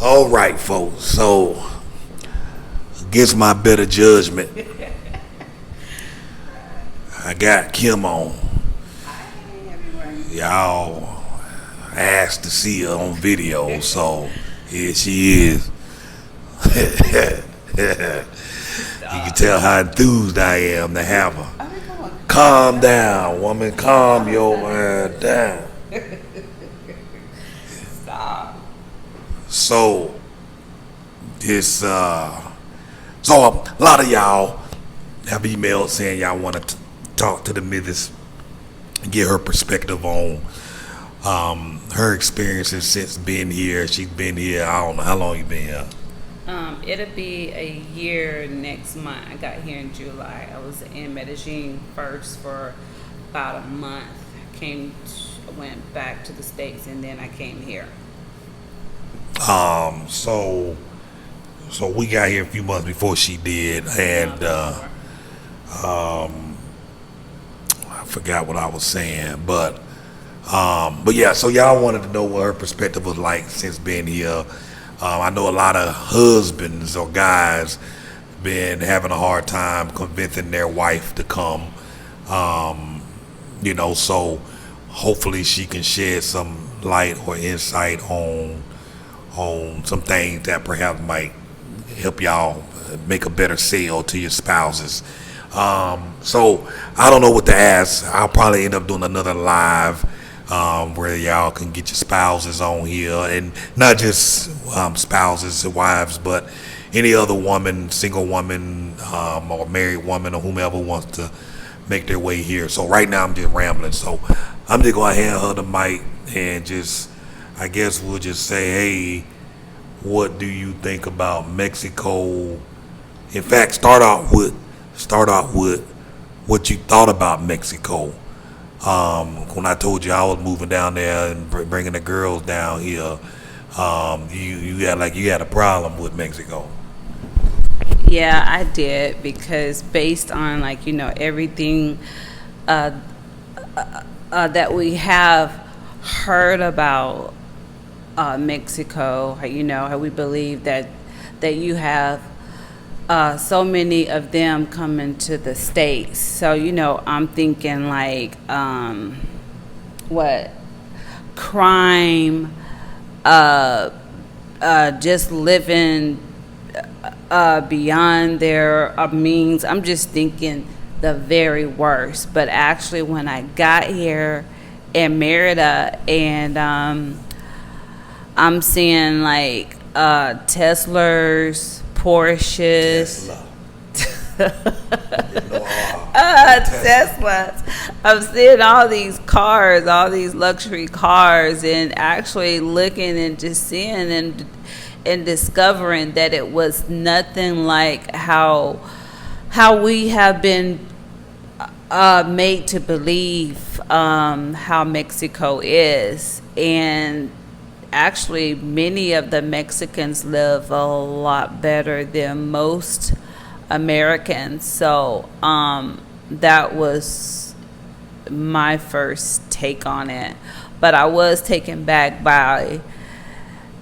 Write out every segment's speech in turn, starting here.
All right, folks. So, against my better judgment, I got Kim on. Y'all asked to see her on video, so here she is. You can tell how enthused I am to have her. Calm down, woman. Calm your ass down. Stop. So a lot of y'all have emailed saying y'all want to talk to the missus and get her perspective on her experiences since being here. She's been here, I don't know how long you been here. It'll be a year next month. I got here in July. I was in Medellin first for about a month. Went back to the States, and then I came here. So we got here a few months before she did, and I forgot what I was saying, but yeah. So y'all wanted to know what her perspective was like since being here. I know a lot of husbands or guys been having a hard time convincing their wife to come. So hopefully she can shed some light or insight on some things that perhaps might help y'all make a better sale to your spouses. So I don't know what to ask. I'll probably end up doing another live where y'all can get your spouses on here, and not just spouses and wives, but any other woman, single woman, or married woman, or whomever wants to make their way here. So right now I'm just rambling. So I'm just gonna hand her the mic and I guess we'll just say, hey, what do you think about Mexico? In fact, start out with what you thought about Mexico. When I told you I was moving down there and bringing the girls down here, you had a problem with Mexico. Yeah, I did, because based on everything that we have heard about Mexico, how we believe that you have so many of them coming to the States. So, I'm thinking what crime, just living beyond their means. I'm just thinking the very worst. But actually, when I got here in Merida, and I'm seeing Teslas, Porsches. Teslas. I'm seeing all these cars, all these luxury cars, and actually looking and just seeing and discovering that it was nothing like how we have been made to believe how Mexico is. And actually, many of the Mexicans live a lot better than most Americans. So that was my first take on it. But I was taken back by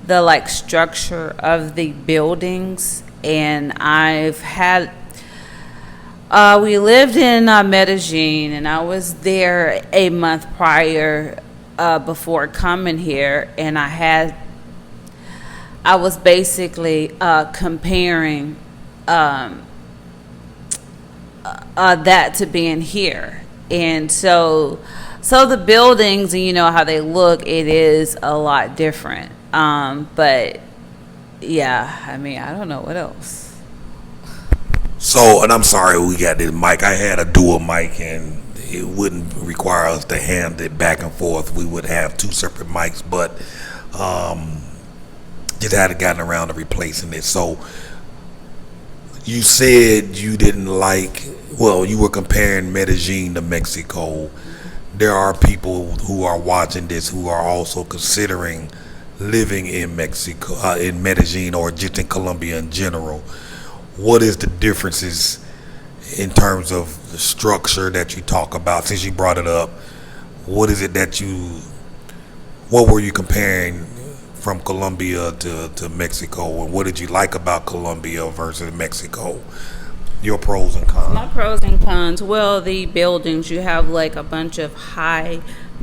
the structure of the buildings. And I've had we lived in Medellin, and I was there a month prior before coming here, and I was basically comparing that to being here. And so the buildings, and how they look, it is a lot different. But yeah, I don't know what else. So, and I'm sorry we got this mic. I had a dual mic, and it wouldn't require us to hand it back and forth. We would have two separate mics, but just hadn't gotten around to replacing it. So you said you didn't you were comparing Medellin to Mexico. There are people who are watching this who are also considering living in Mexico, in Medellin, or just in Colombia in general. What is the differences in terms of the structure that you talk about? Since you brought it up, what is it what were you comparing from Colombia to Mexico, and what did you like about Colombia versus Mexico? Your pros and cons. My pros and cons. Well, the buildings, you have like a bunch of high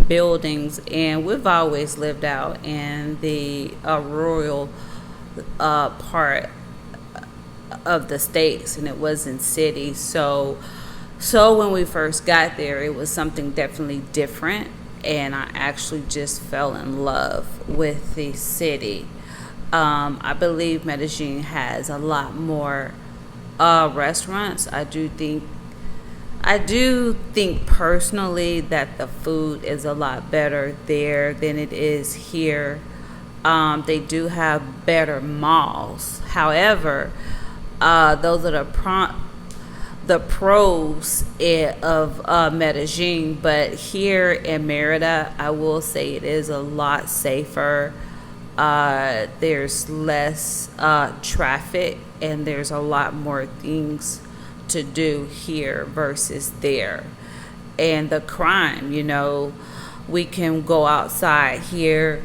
buildings, and we've always lived out in the rural part of the states, and it was in cities. So when we first got there, it was something definitely different, and I actually just fell in love with the city. I believe Medellin has a lot more restaurants. I do think personally that the food is a lot better there than it is here. They do have better malls. However, those are the pros of Medellin. But here in Merida, I will say it is a lot safer. There's less traffic, and there's a lot more things to do here versus there. And the crime, we can go outside here.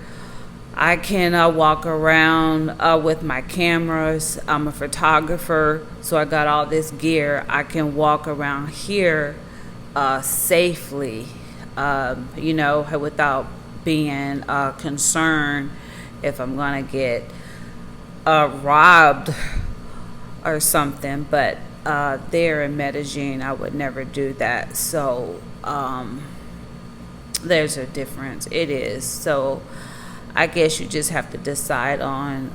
I can walk around with my cameras. I'm a photographer, so I got all this gear. I can walk around here safely, without being concerned if I'm gonna get robbed or something. But there in Medellin, I would never do that. So there's a difference. It is. So I guess you just have to decide on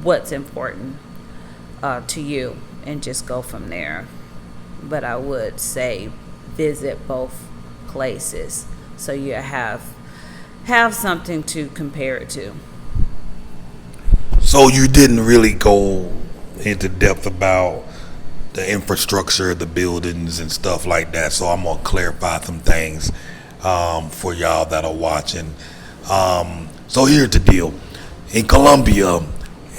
what's important to you and just go from there. But I would say visit both places so you have something to compare it to. So you didn't really go into depth about the infrastructure, the buildings and stuff like that. So I'm going to clarify some things for y'all that are watching. So here's the deal. In Colombia,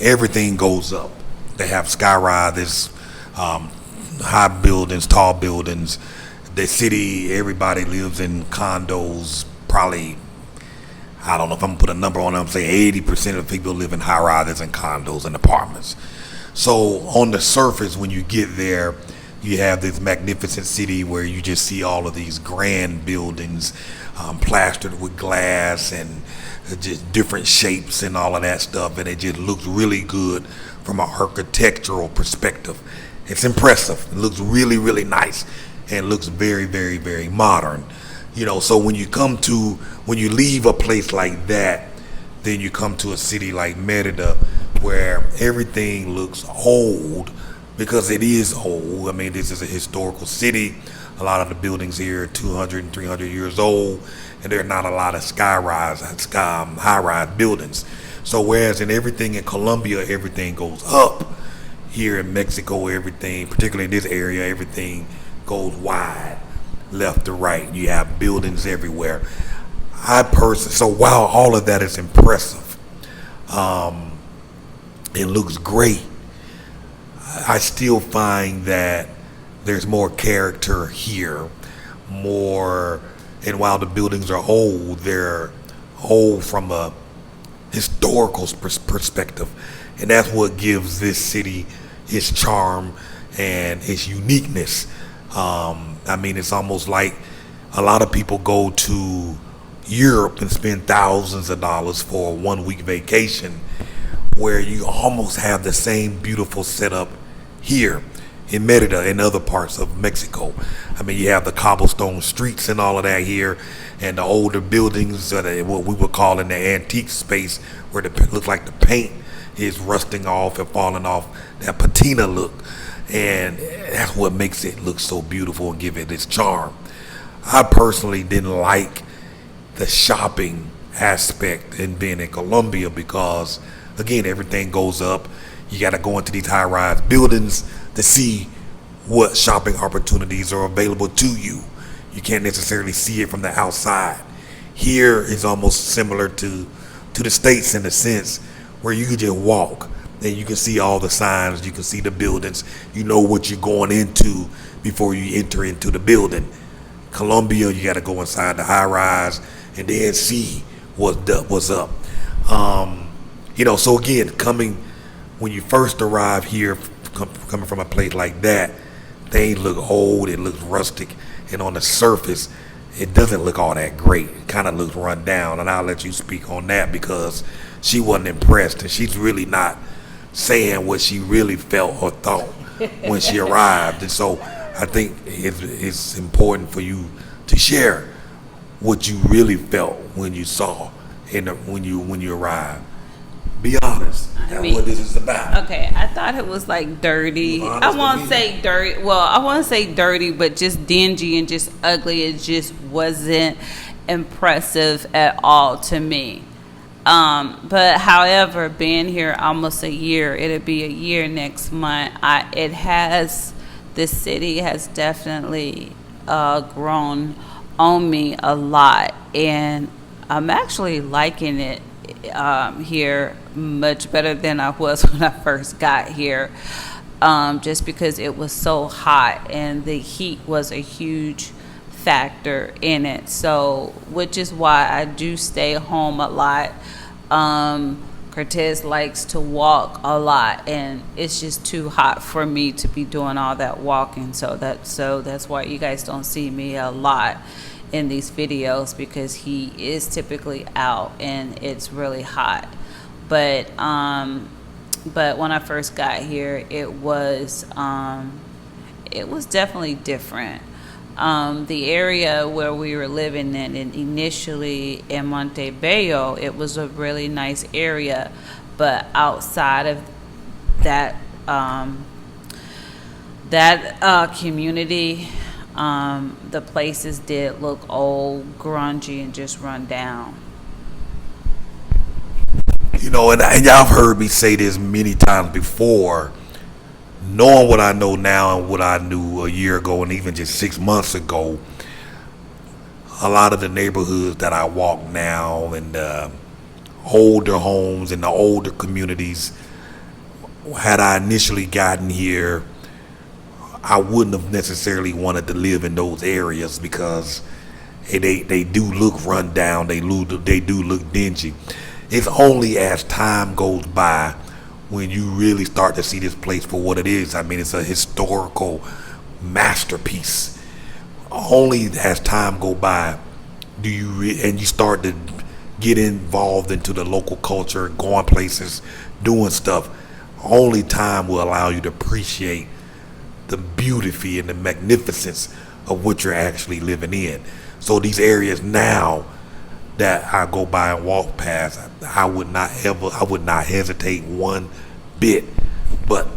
everything goes up. They have sky rises, high buildings, tall buildings. The city, everybody lives in condos. Probably, I don't know if I'm going to put a number on it. I'm saying 80% of people live in high rises and condos and apartments. So on the surface, when you get there, you have this magnificent city where you just see all of these grand buildings plastered with glass and just different shapes and all of that stuff. And it just looks really good from an architectural perspective. It's impressive. It looks really, really nice and looks very, very, very modern. So when you leave a place like that, then you come to a city like Merida where everything looks old because it is old. I mean, this is a historical city. A lot of the buildings here are 200 and 300 years old, and there are not a lot of high-rise buildings. So whereas in everything in Colombia, everything goes up, here in Mexico, everything, particularly in this area, everything goes wide, left to right. You have buildings everywhere. So while all of that is impressive, it looks great, I still find that there's more character here, and while the buildings are old, they're old from a historical perspective, and that's what gives this city its charm and its uniqueness. It's almost like a lot of people go to Europe and spend thousands of dollars for a 1 week vacation, where you almost have the same beautiful setup here in Merida and other parts of Mexico. You have the cobblestone streets and all of that here, and the older buildings, what we would call in the antique space, where it looks like the paint is rusting off and falling off, that patina look. And that's what makes it look so beautiful and give it its charm. I personally didn't like the shopping aspect in being in Colombia because, again, everything goes up. You got to go into these high-rise buildings to see what shopping opportunities are available to you. You can't necessarily see it from the outside. Here is almost similar to the States in a sense, where you can just walk and you can see all the signs, you can see the buildings, you know what you're going into before you enter into the building. Colombia, you got to go inside the high rise and then see what's up. So again, when you first arrive here, coming from a place like that, things look old, it looks rustic, and on the surface, it doesn't look all that great. It kind of looks run down, and I'll let you speak on that because she wasn't impressed, and she's really not saying what she really felt or thought when she arrived. And so I think it's important for you to share what you really felt when you saw when you arrived. Be honest. That's what this is about. Okay, I thought it was like dirty. I won't say dirty. Well, I won't say dirty, but just dingy and just ugly. It just wasn't impressive at all to me. But however, being here almost a year, it'll be a year next month. The city has definitely grown on me a lot, and I'm actually liking it here much better than I was when I first got here, just because it was so hot and the heat was a huge factor in it. So, which is why I do stay home a lot. Cartess likes to walk a lot, and it's just too hot for me to be doing all that walking. So that's why you guys don't see me a lot in these videos, because he is typically out and it's really hot. But when I first got here, it was definitely different. The area where we were living in, and initially in Montebello, it was a really nice area, but outside of that community, the places did look old, grungy, and just run down. And y'all have heard me say this many times before. Knowing what I know now and what I knew a year ago and even just 6 months ago, a lot of the neighborhoods that I walk now and the older homes and the older communities, had I initially gotten here, I wouldn't have necessarily wanted to live in those areas because they do look run down. They do look dingy. It's only as time goes by when you really start to see this place for what it is. I mean, it's a historical masterpiece. Only as time go by do and you start to get involved into the local culture, going places, doing stuff. Only time will allow you to appreciate the beauty and the magnificence of what you're actually living in. So these areas now that I go by and walk past, I would not hesitate one bit. But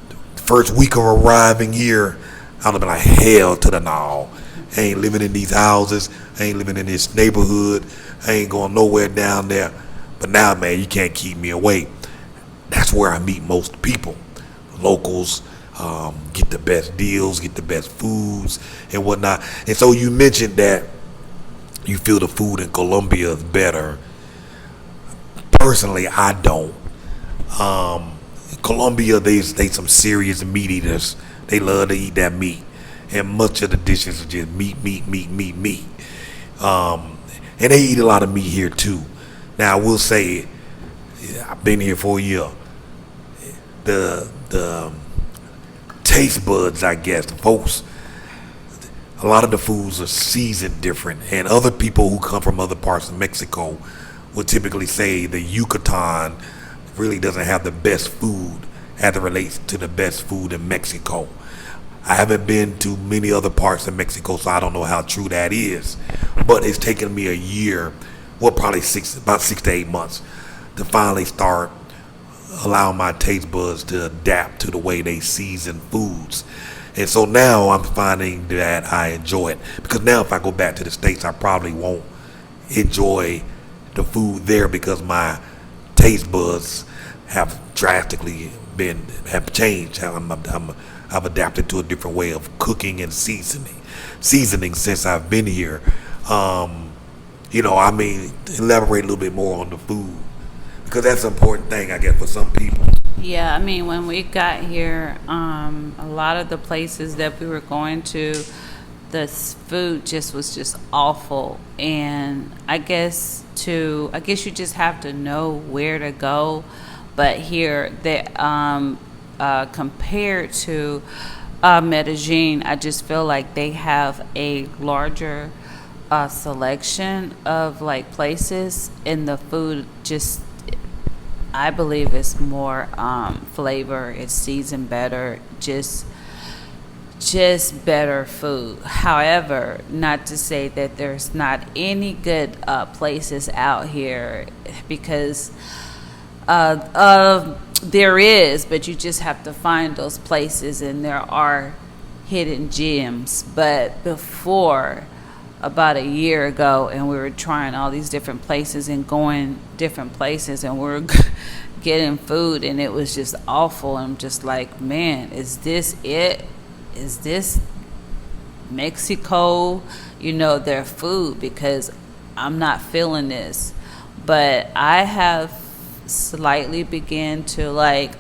the first week of arriving here, I'd have been like, hell to the no. I ain't living in these houses. I ain't living in this neighborhood. I ain't going nowhere down there. But now, man, you can't keep me away. That's where I meet most people. Locals, get the best deals, get the best foods and whatnot. And so you mentioned that you feel the food in Colombia is better. Personally, I don't. In Colombia, they some serious meat eaters. They love to eat that meat. And much of the dishes are just meat. And they eat a lot of meat here too. Now, I will say, I've been here for a year. The taste buds, I guess, the folks, a lot of the foods are seasoned different. And other people who come from other parts of Mexico would typically say the Yucatan really doesn't have the best food as it relates to the best food in Mexico. I haven't been to many other parts of Mexico, so I don't know how true that is. But it's taken me a year, well, probably about 6 to 8 months, to finally start allowing my taste buds to adapt to the way they season foods. And so now I'm finding that I enjoy it. Because now if I go back to the States, I probably won't enjoy the food there because my taste buds have drastically have changed. I've adapted to a different way of cooking and seasoning since I've been here. Elaborate a little bit more on the food, because that's an important thing, I guess, for some people. Yeah, I mean, when we got here, a lot of the places that we were going to, food just was just awful, and I guess you just have to know where to go. But here, that compared to Medellin, I just feel like they have a larger selection of like places, and the food just, I believe, it's more flavor. It's seasoned better. Just better food. However, not to say that there's not any good places out here, because there is, but you just have to find those places, and there are hidden gems. But before, about a year ago, and we were trying all these different places and going different places, and we were getting food, and it was just awful. I'm just like, man, is this it? Is this Mexico? Their food, because I'm not feeling this. But I have slightly began to like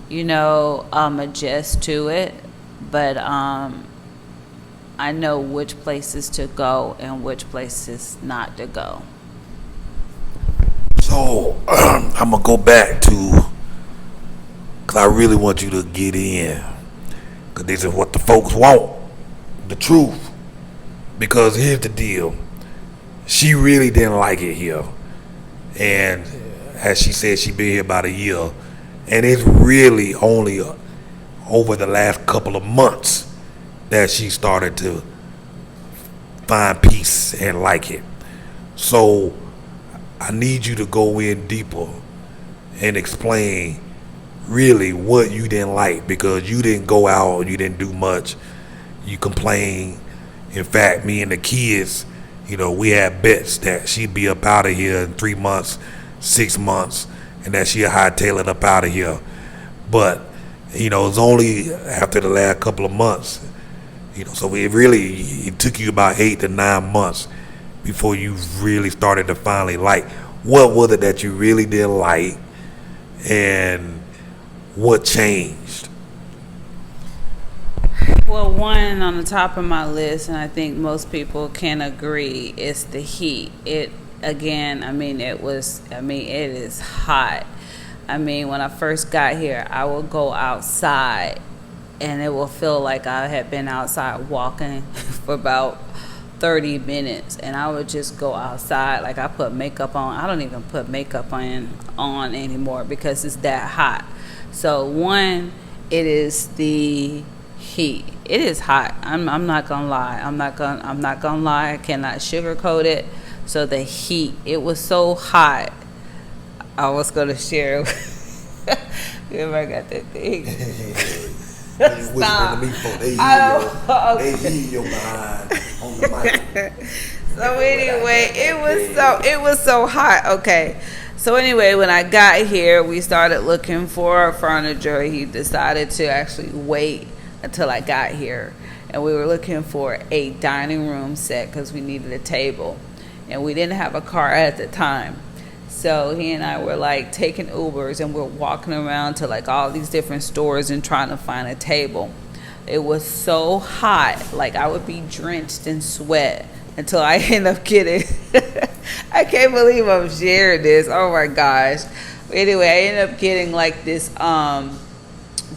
adjust to it, but I know which places to go and which places not to go. So I'm gonna go back to, cause I really want you to get in, cause this is what the folks want, the truth. Because here's the deal, she really didn't like it here, and as she said, she been here about a year, and it's really only over the last couple of months that she started to find peace and like it. So I need you to go in deeper and explain really what you didn't like, because you didn't go out, you didn't do much, you complained. In fact, me and the kids, we had bets that she'd be up out of here in 3 months, 6 months, and that she'll hightail it up out of here. But it's only after the last couple of months, so it took you about 8 to 9 months before you really started to finally like. What was it that you really didn't like, and what changed? Well, one on the top of my list, and I think most people can agree, is the heat. It is hot. When I first got here, I would go outside, and it will feel like I had been outside walking for about 30 minutes, and I would just go outside like I put makeup on. I don't even put makeup on anymore because it's that hot. So one, it is the heat. It is hot. I'm not gonna lie. I'm not gonna lie. I cannot sugarcoat it. So the heat, it was so hot. I was gonna share. If I got that thing. Stop. They hear your behind on the mic. So anyway, it was so hot. Okay. So anyway, when I got here, we started looking for furniture. He decided to actually wait until I got here, and we were looking for a dining room set because we needed a table, and we didn't have a car at the time. So he and I were like taking Ubers, and we're walking around to like all these different stores and trying to find a table. It was so hot, like I would be drenched in sweat until I end up getting I can't believe I'm sharing this. Oh my gosh. Anyway, I ended up getting like this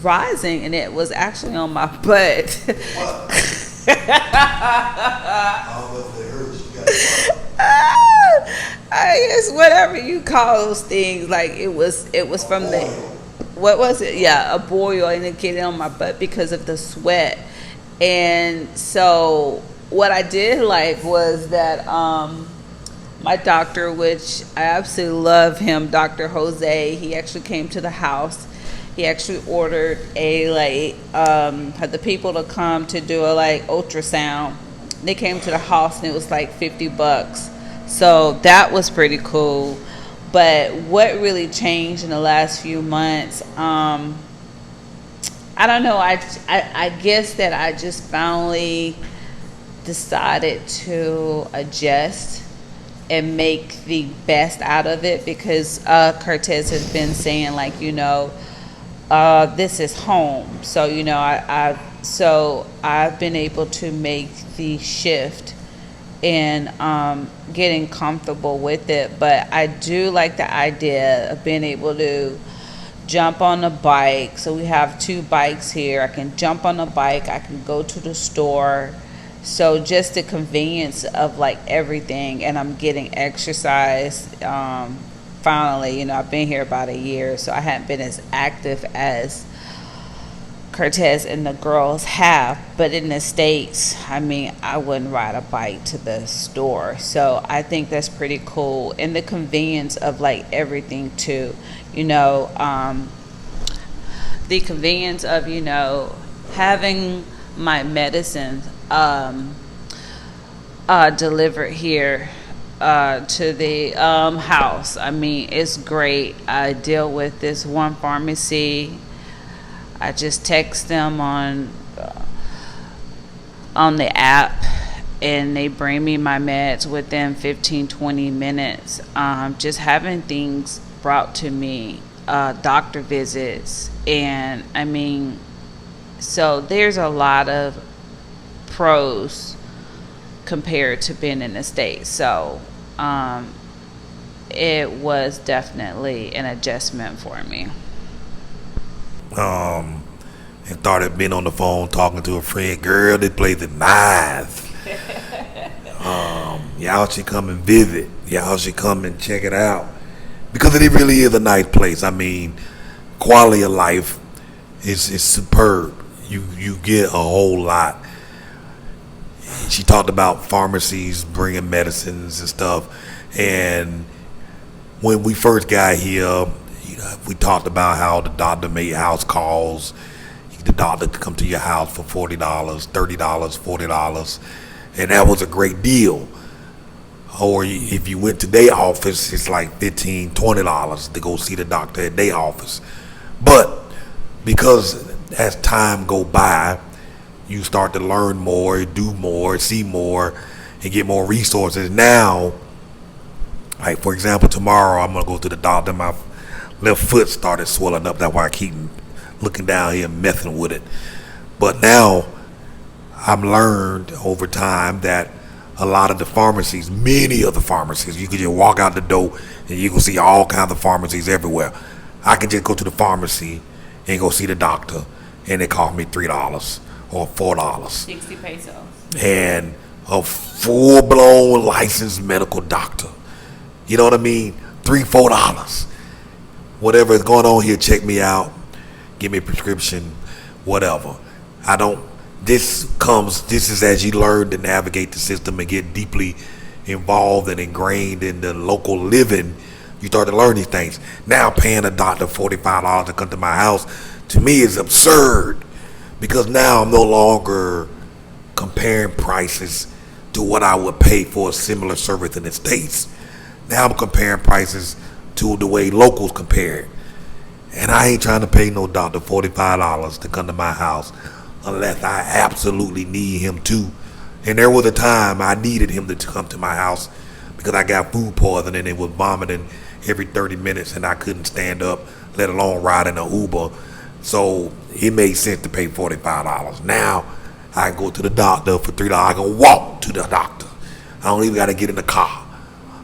rising, and it was actually on my butt. I guess whatever you call those things, like it was from the, what was it? Yeah, a boil, and it get on my butt because of the sweat. And so what I did like was that my doctor, which I absolutely love him, Dr. Jose, he actually came to the house. He actually ordered had the people to come to do a ultrasound. They came to the house, and it was like $50. So that was pretty cool. But what really changed in the last few months, I don't know. I guess that I just finally decided to adjust and make the best out of it, because Cartess has been saying this is home. So I So I've been able to make the shift and getting comfortable with it. But I do like the idea of being able to jump on a bike. So we have 2 bikes here. I can jump on a bike, I can go to the store. So just the convenience of like everything, and I'm getting exercise. Finally, I've been here about a year, so I haven't been as active as Cartess and the girls have, but in the States, I mean, I wouldn't ride a bike to the store. So I think that's pretty cool. And the convenience of like everything too, the convenience of, having my medicine delivered here to the house. I mean, it's great. I deal with this one pharmacy. I just text them on the app, and they bring me my meds within 15-20 minutes. Just having things brought to me, doctor visits, and I mean, so there's a lot of pros compared to being in the States. So it was definitely an adjustment for me. And started being on the phone talking to a friend. Girl, this place is nice. Y'all should come and visit. Y'all should come and check it out, because it really is a nice place. I mean, quality of life is superb. You get a whole lot. She talked about pharmacies bringing medicines and stuff, and when we first got here, we talked about how the doctor made house calls. The doctor could come to your house for $40, $30, $40, and that was a great deal. Or if you went to their office, it's like $15, $20 to go see the doctor at their office. But because as time go by, you start to learn more, do more, see more, and get more resources. Now, like for example, tomorrow I'm gonna go to the doctor. My left foot started swelling up. That's why I keep looking down here and messing with it. But now I've learned over time that a lot of the pharmacies, many of the pharmacies, you can just walk out the door and you can see all kinds of pharmacies everywhere. I can just go to the pharmacy and go see the doctor, and it cost me $3 or $4. 60 pesos. And a full-blown licensed medical doctor. You know what I mean? $3, $4. Whatever is going on here, check me out. Give me a prescription, whatever. This is as you learn to navigate the system and get deeply involved and ingrained in the local living, you start to learn these things. Now paying a doctor $45 to come to my house, to me, is absurd, because now I'm no longer comparing prices to what I would pay for a similar service in the States. Now I'm comparing prices to the way locals compare it. And I ain't trying to pay no doctor $45 to come to my house unless I absolutely need him to. And there was a time I needed him to come to my house because I got food poisoning and was vomiting every 30 minutes, and I couldn't stand up, let alone ride in an Uber. So it made sense to pay $45. Now I can go to the doctor for $3. I can walk to the doctor. I don't even got to get in the car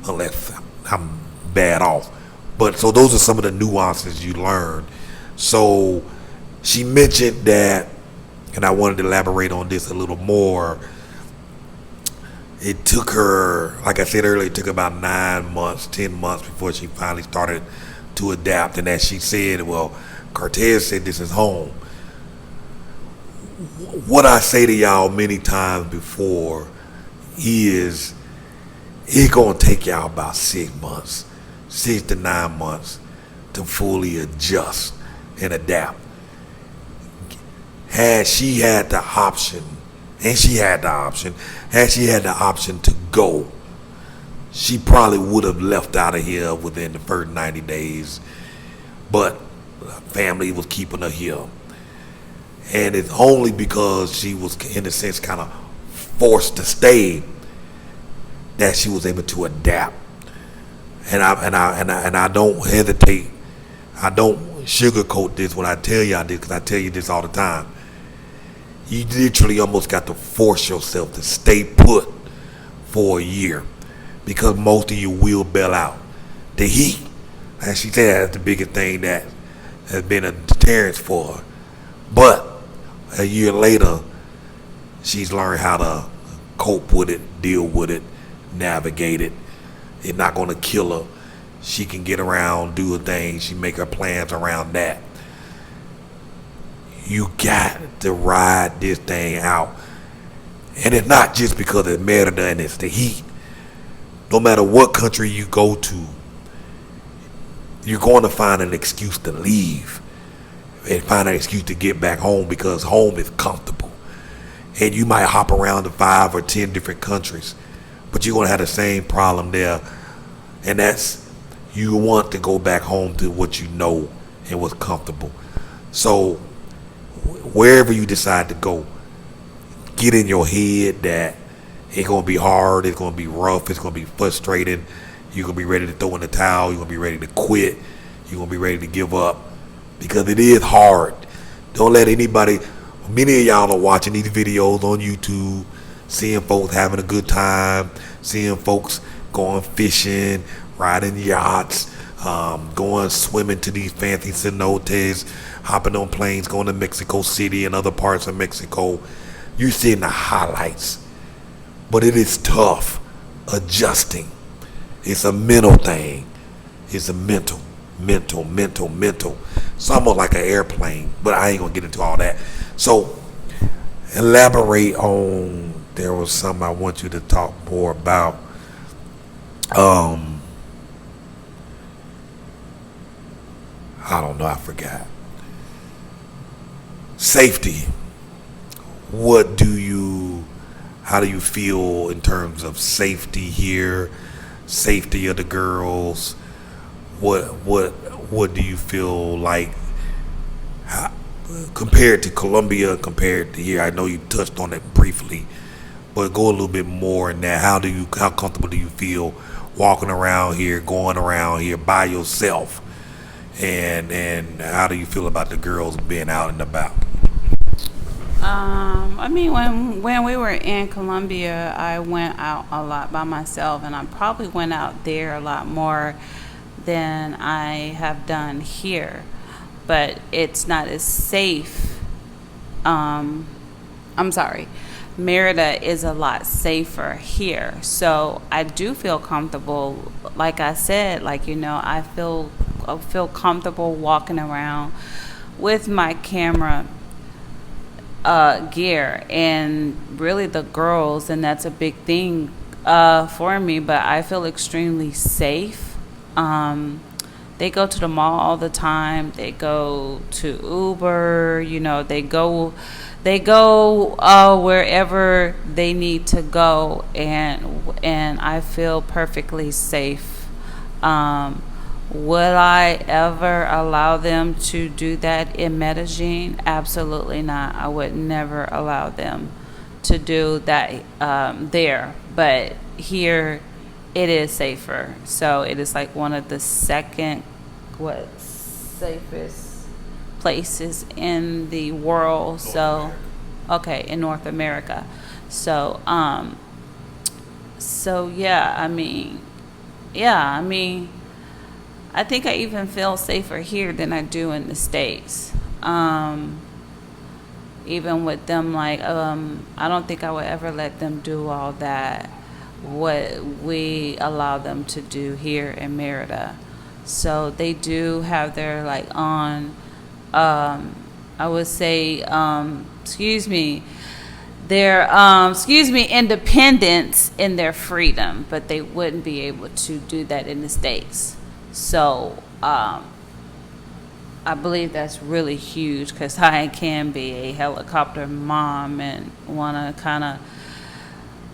unless I'm bad off. But so those are some of the nuances you learn. So she mentioned that, and I wanted to elaborate on this a little more. It took her, like I said earlier, it took about 9 months, 10 months before she finally started to adapt. And as she said, well, Cartess said this is home. What I say to y'all many times before is it's going to take y'all about 6 months. 6 to 9 months to fully adjust and adapt. Had she had the option to go, she probably would have left out of here within the first 90 days. But family was keeping her here. And it's only because she was, in a sense, kind of forced to stay that she was able to adapt. And I don't hesitate. I don't sugarcoat this when I tell y'all this, because I tell you this all the time. you literally almost got to force yourself to stay put for a year because most of you will bail out. The heat, as she said, that's the biggest thing that has been a deterrence for her. But a year later, she's learned how to cope with it, deal with it, navigate it. It's not going to kill her. She can get around, do her thing. She make her plans around that. You got to ride this thing out. And it's not just because it's Merida and it's the heat. No matter what country you go to, you're going to find an excuse to leave and find an excuse to get back home because home is comfortable. And you might hop around to 5 or 10 different countries, but you're going to have the same problem there. And that's, you want to go back home to what you know and what's comfortable. So wherever you decide to go, get in your head that it's going to be hard, it's going to be rough, it's going to be frustrating. You're going to be ready to throw in the towel, you're going to be ready to quit, you're going to be ready to give up because it is hard. Don't let anybody, many of y'all are watching these videos on YouTube, seeing folks having a good time, seeing folks going fishing, riding yachts, going swimming to these fancy cenotes, hopping on planes, going to Mexico City and other parts of Mexico. You're seeing the highlights, but it is tough adjusting. It's a mental thing. It's a mental. It's almost like an airplane, but I ain't gonna get into all that. So elaborate on, there was something I want you to talk more about. I don't know, I forgot. Safety. How do you feel in terms of safety here? Safety of the girls? What do you feel like compared to Colombia, compared to here? I know you touched on it briefly, but go a little bit more in that. How comfortable do you feel walking around here, going around here by yourself? And how do you feel about the girls being out and about? I mean, when we were in Colombia, I went out a lot by myself, and I probably went out there a lot more than I have done here. But it's not as safe. I'm sorry. Merida is a lot safer here. So I do feel comfortable. Like I said, I feel comfortable walking around with my camera gear and really the girls, and that's a big thing for me, but I feel extremely safe. They go to the mall all the time. They go to Uber, they go wherever they need to go, and I feel perfectly safe. Would I ever allow them to do that in Medellin? Absolutely not. I would never allow them to do that there. But here, it is safer. So it is like one of the second safest places in the world. In North America. So I think I even feel safer here than I do in the States. Even with them, I don't think I would ever let them do all that, what we allow them to do here in Merida. So they do have their, I would say, independence in their freedom, but they wouldn't be able to do that in the States. So I believe that's really huge, because I can be a helicopter mom and want to kind of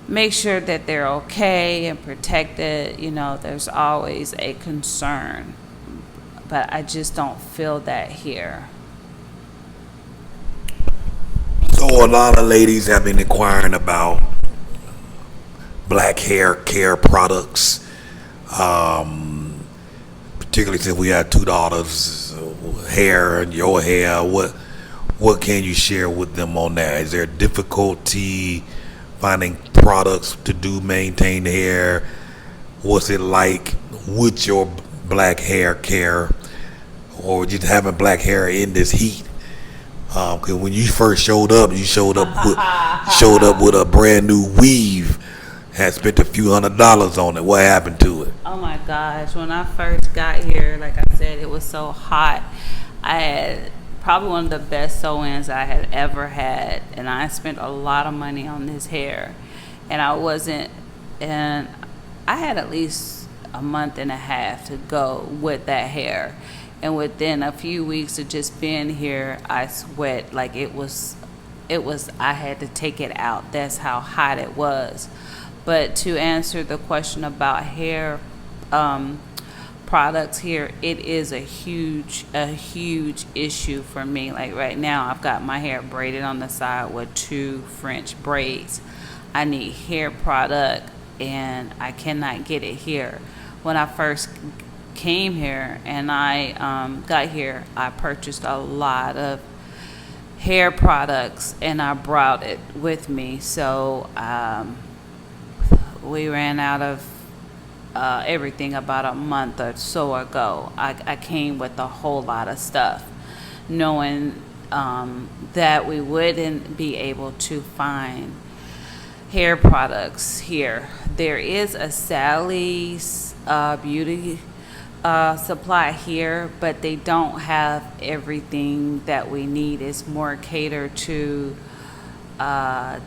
make sure that they're okay and protected. There's always a concern, but I just don't feel that here. So a lot of ladies have been inquiring about black hair care products, particularly since we had two daughters' hair and your hair. what can you share with them on that? Is there difficulty finding products to maintain the hair? What's it like with your black hair care, or just having black hair in this heat? Because when you first showed up, you showed up with a brand new weave. Had spent a few $100s on it. What happened to it? Oh my gosh, when I first got here, like I said, it was so hot. I had probably one of the best sew-ins I had ever had, and I spent a lot of money on this hair. And I had at least a month and a half to go with that hair. And within a few weeks of just being here, I sweat like it was, I had to take it out. That's how hot it was. But to answer the question about hair products here, it is a huge issue for me. Like right now, I've got my hair braided on the side with 2 French braids. I need hair product, and I cannot get it here. When I first came here and I got here, I purchased a lot of hair products and I brought it with me. So we ran out of everything about a month or so ago. I came with a whole lot of stuff, knowing that we wouldn't be able to find hair products here. There is a Sally's beauty supply here, but they don't have everything that we need. It's more catered to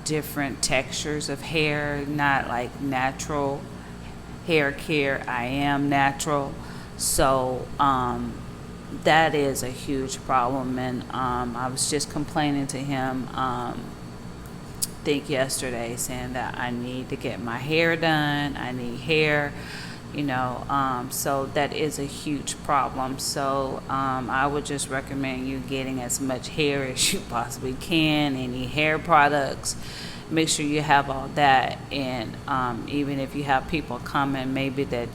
different textures of hair, not like natural hair care. I am natural, so that is a huge problem. And I was just complaining to him I think yesterday, saying that I need to get my hair done. I need hair, so that is a huge problem. So I would just recommend you getting as much hair as you possibly can, any hair products. Make sure you have all that. And even if you have people coming, maybe that,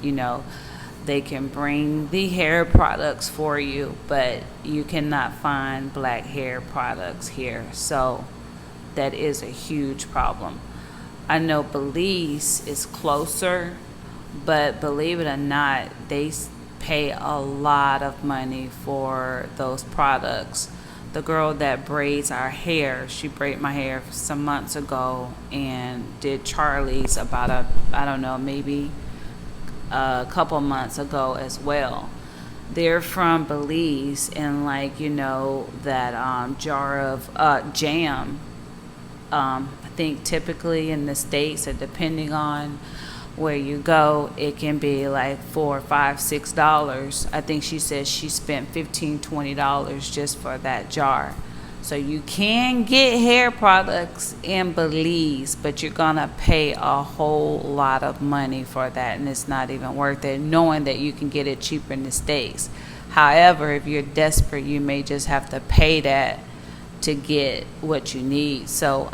they can bring the hair products for you, but you cannot find black hair products here. So that is a huge problem. I know Belize is closer, but believe it or not, they pay a lot of money for those products. The girl that braids our hair, she braided my hair some months ago and did Charlie's about maybe a couple months ago as well. They're from Belize, and that jar of jam, I think typically in the States, or depending on where you go, it can be like $4, $5, $6. I think she says she spent $15, $20 just for that jar. So you can get hair products in Belize, but you're gonna pay a whole lot of money for that, and it's not even worth it, knowing that you can get it cheaper in the States. However, if you're desperate, you may just have to pay that to get what you need. So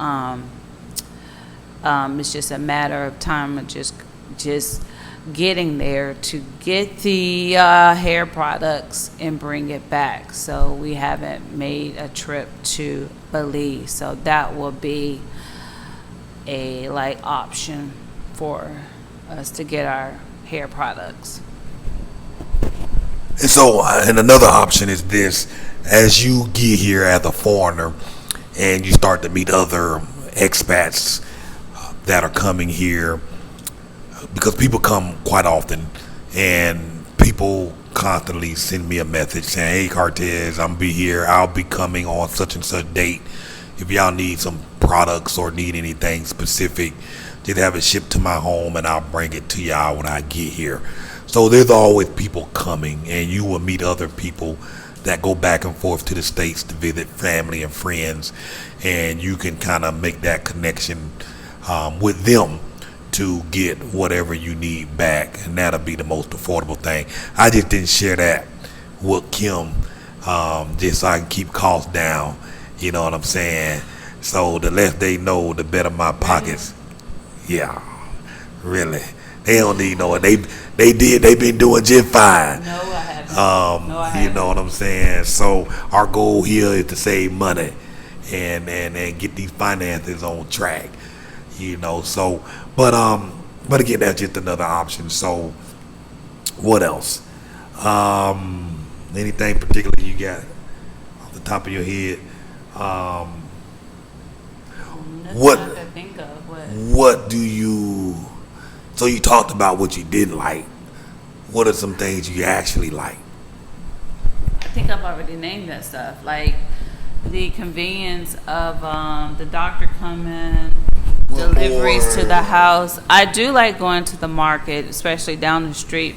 it's just a matter of time of just getting there to get the hair products and bring it back. So we haven't made a trip to Belize, so that will be a option for us to get our hair products. And so, and another option is this: as you get here as a foreigner and you start to meet other expats that are coming here, because people come quite often, and people constantly send me a message saying, "Hey, Cartess, I'm be here. I'll be coming on such and such date. If y'all need some products or need anything specific, just have it shipped to my home, and I'll bring it to y'all when I get here." So there's always people coming, and you will meet other people that go back and forth to the States to visit family and friends, and you can kind of make that connection with them to get whatever you need back, and that'll be the most affordable thing. I just didn't share that with Kim, just so I can keep costs down. You know what I'm saying? So the less they know, the better my pockets. Yeah, really. They don't need no. They've been doing just fine. No, I have No, I You know haven't. what I'm saying? So our goal here is to save money and get these finances on track. You know, so but again, that's just another option. So what else? Anything particular you got off the top of your head? Nothing What I can think of. What? what do you? So you talked about what you didn't like. What are some things you actually like? I think I've already named that stuff. Like the convenience of the doctor coming, deliveries to the house. I do like going to the market, especially down the street.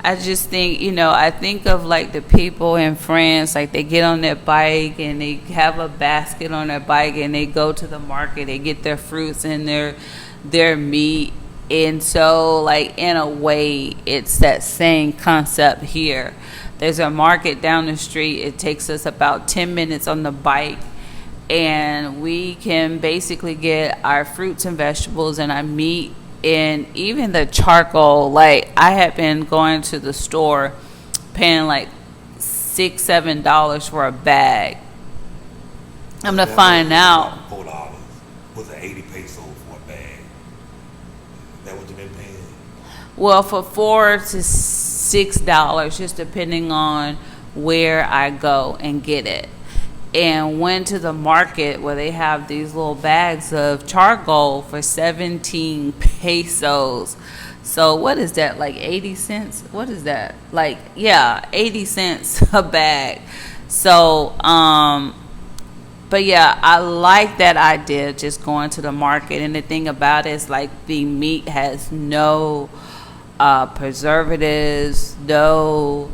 I just think, I think of like the people in France, like they get on their bike and they have a basket on their bike and they go to the market, they get their fruits and their meat. And so, like, in a way, it's that same concept here. There's a market down the street. It takes us about 10 minutes on the bike, and we can basically get our fruits and vegetables and our meat and even the charcoal. Like, I had been going to the store paying like $6-7 for a bag. I'm gonna find out. $4 was it 80 pesos for a bag? That what you been paying? Well, for $4 to $6, just depending on where I go and get it. And went to the market where they have these little bags of charcoal for 17 pesos. So what is that, like 80 cents? What is that? Like, yeah, 80 cents a bag. So, but yeah, I like that idea, just going to the market. And the thing about it is, like, the meat has no preservatives, no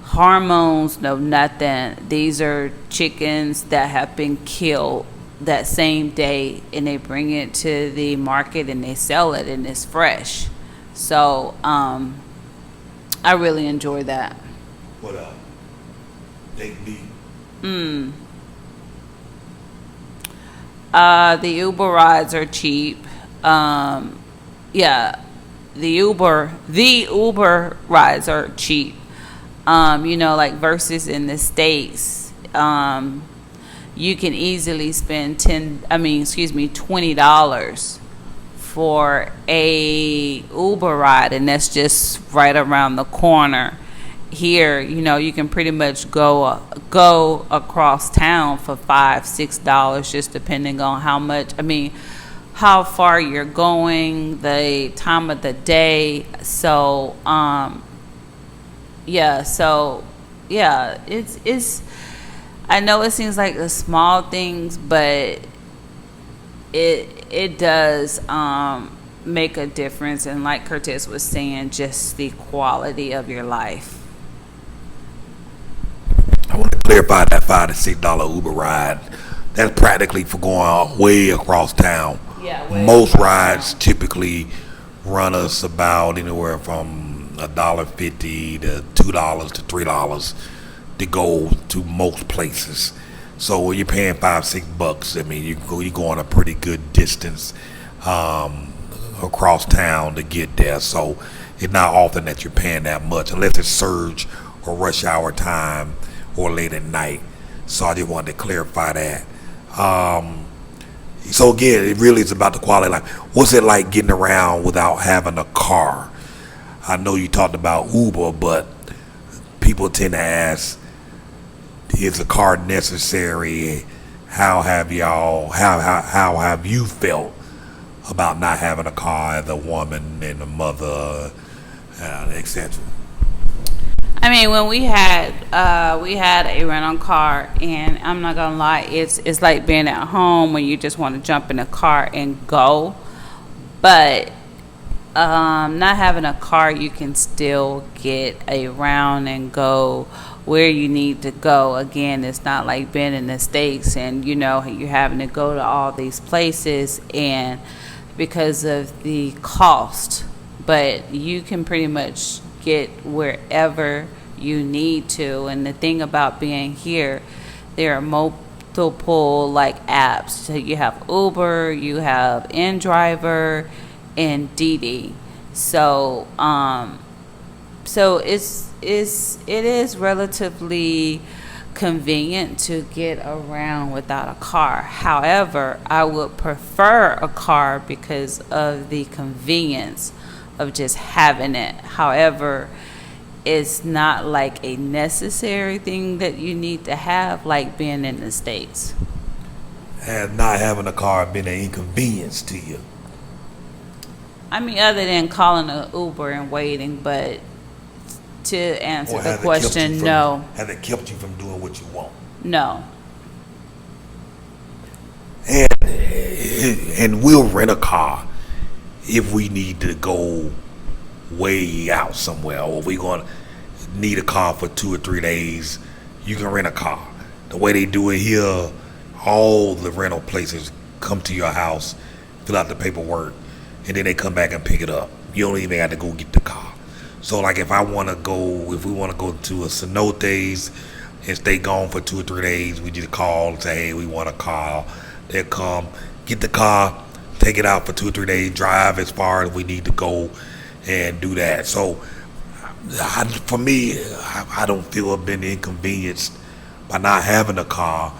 hormones, no nothing. These are chickens that have been killed that same day, and they bring it to the market and they sell it, and it's fresh. So I really enjoy that. What baked beef? The Uber rides are cheap. Yeah, the Uber rides are cheap. Like versus in the States, you can easily spend $20 for a Uber ride, and that's just right around the corner. Here, you can pretty much go across town for $5-6, just depending on how far you're going, the time of the day. So it's I know it seems like the small things, but it does make a difference. And like Curtis was saying, just the quality of your life. I want to clarify that $5 to $6 Uber ride. That's practically for going way across town. Yeah, most rides typically run us about anywhere from $1.50 to $2 to $3 to go to most places. So when you're paying $5-6, you're going a pretty good distance across town to get there. So it's not often that you're paying that much, unless it's surge or rush hour time or late at night. So I just wanted to clarify that. So again, it really is about the quality of life. What's it like getting around without having a car? I know you talked about Uber, but people tend to ask, is a car necessary? How have you felt about not having a car as a woman and a mother, etc.? When we had a rental car, and I'm not gonna lie, it's like being at home when you just want to jump in a car and go. But not having a car, you can still get around and go where you need to go. Again, it's not like being in the States and you're having to go to all these places, and because of the cost. But you can pretty much get wherever you need to. And the thing about being here, there are multiple like apps. So you have Uber, you have InDriver, and Didi. So it's it is relatively convenient to get around without a car. However, I would prefer a car because of the convenience of just having it. However, it's not like a necessary thing that you need to have, like being in the States. Has not having a car been an inconvenience to you? I mean, other than calling an Uber and waiting, but to answer Or the has it kept you question, from- no. Has it kept you from doing what you want? No. And we'll rent a car if we need to go way out somewhere, or we gonna need a car for 2 or 3 days. You can rent a car. The way they do it here, all the rental places come to your house, fill out the paperwork, and then they come back and pick it up. You don't even have to go get the car. So like if we want to go to a cenotes and stay gone for 2 or 3 days, we just call and say, hey, we want a car. They'll come, get the car, take it out for 2 or 3 days, drive as far as we need to go, and do that. So for me, I don't feel I've been inconvenienced by not having a car,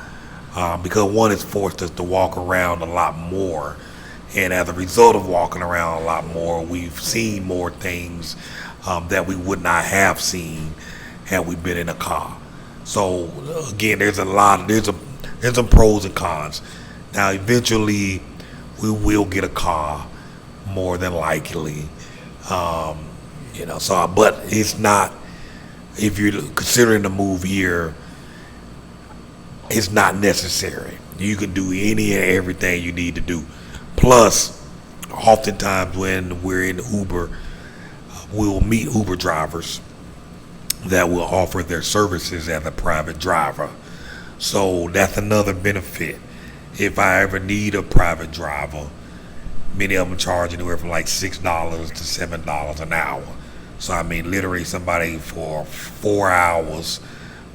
because one, it's forced us to walk around a lot more, and as a result of walking around a lot more, we've seen more things that we would not have seen had we been in a car. So again, there's some pros and cons. Now eventually we will get a car, more than likely. But it's not, if you're considering the move here, it's not necessary. You can do any and everything you need to do. Plus, oftentimes when we're in Uber, we'll meet Uber drivers that will offer their services as a private driver. So that's another benefit. If I ever need a private driver, many of them charge anywhere from like $6 to $7 an hour. So I mean, literally somebody for 4 hours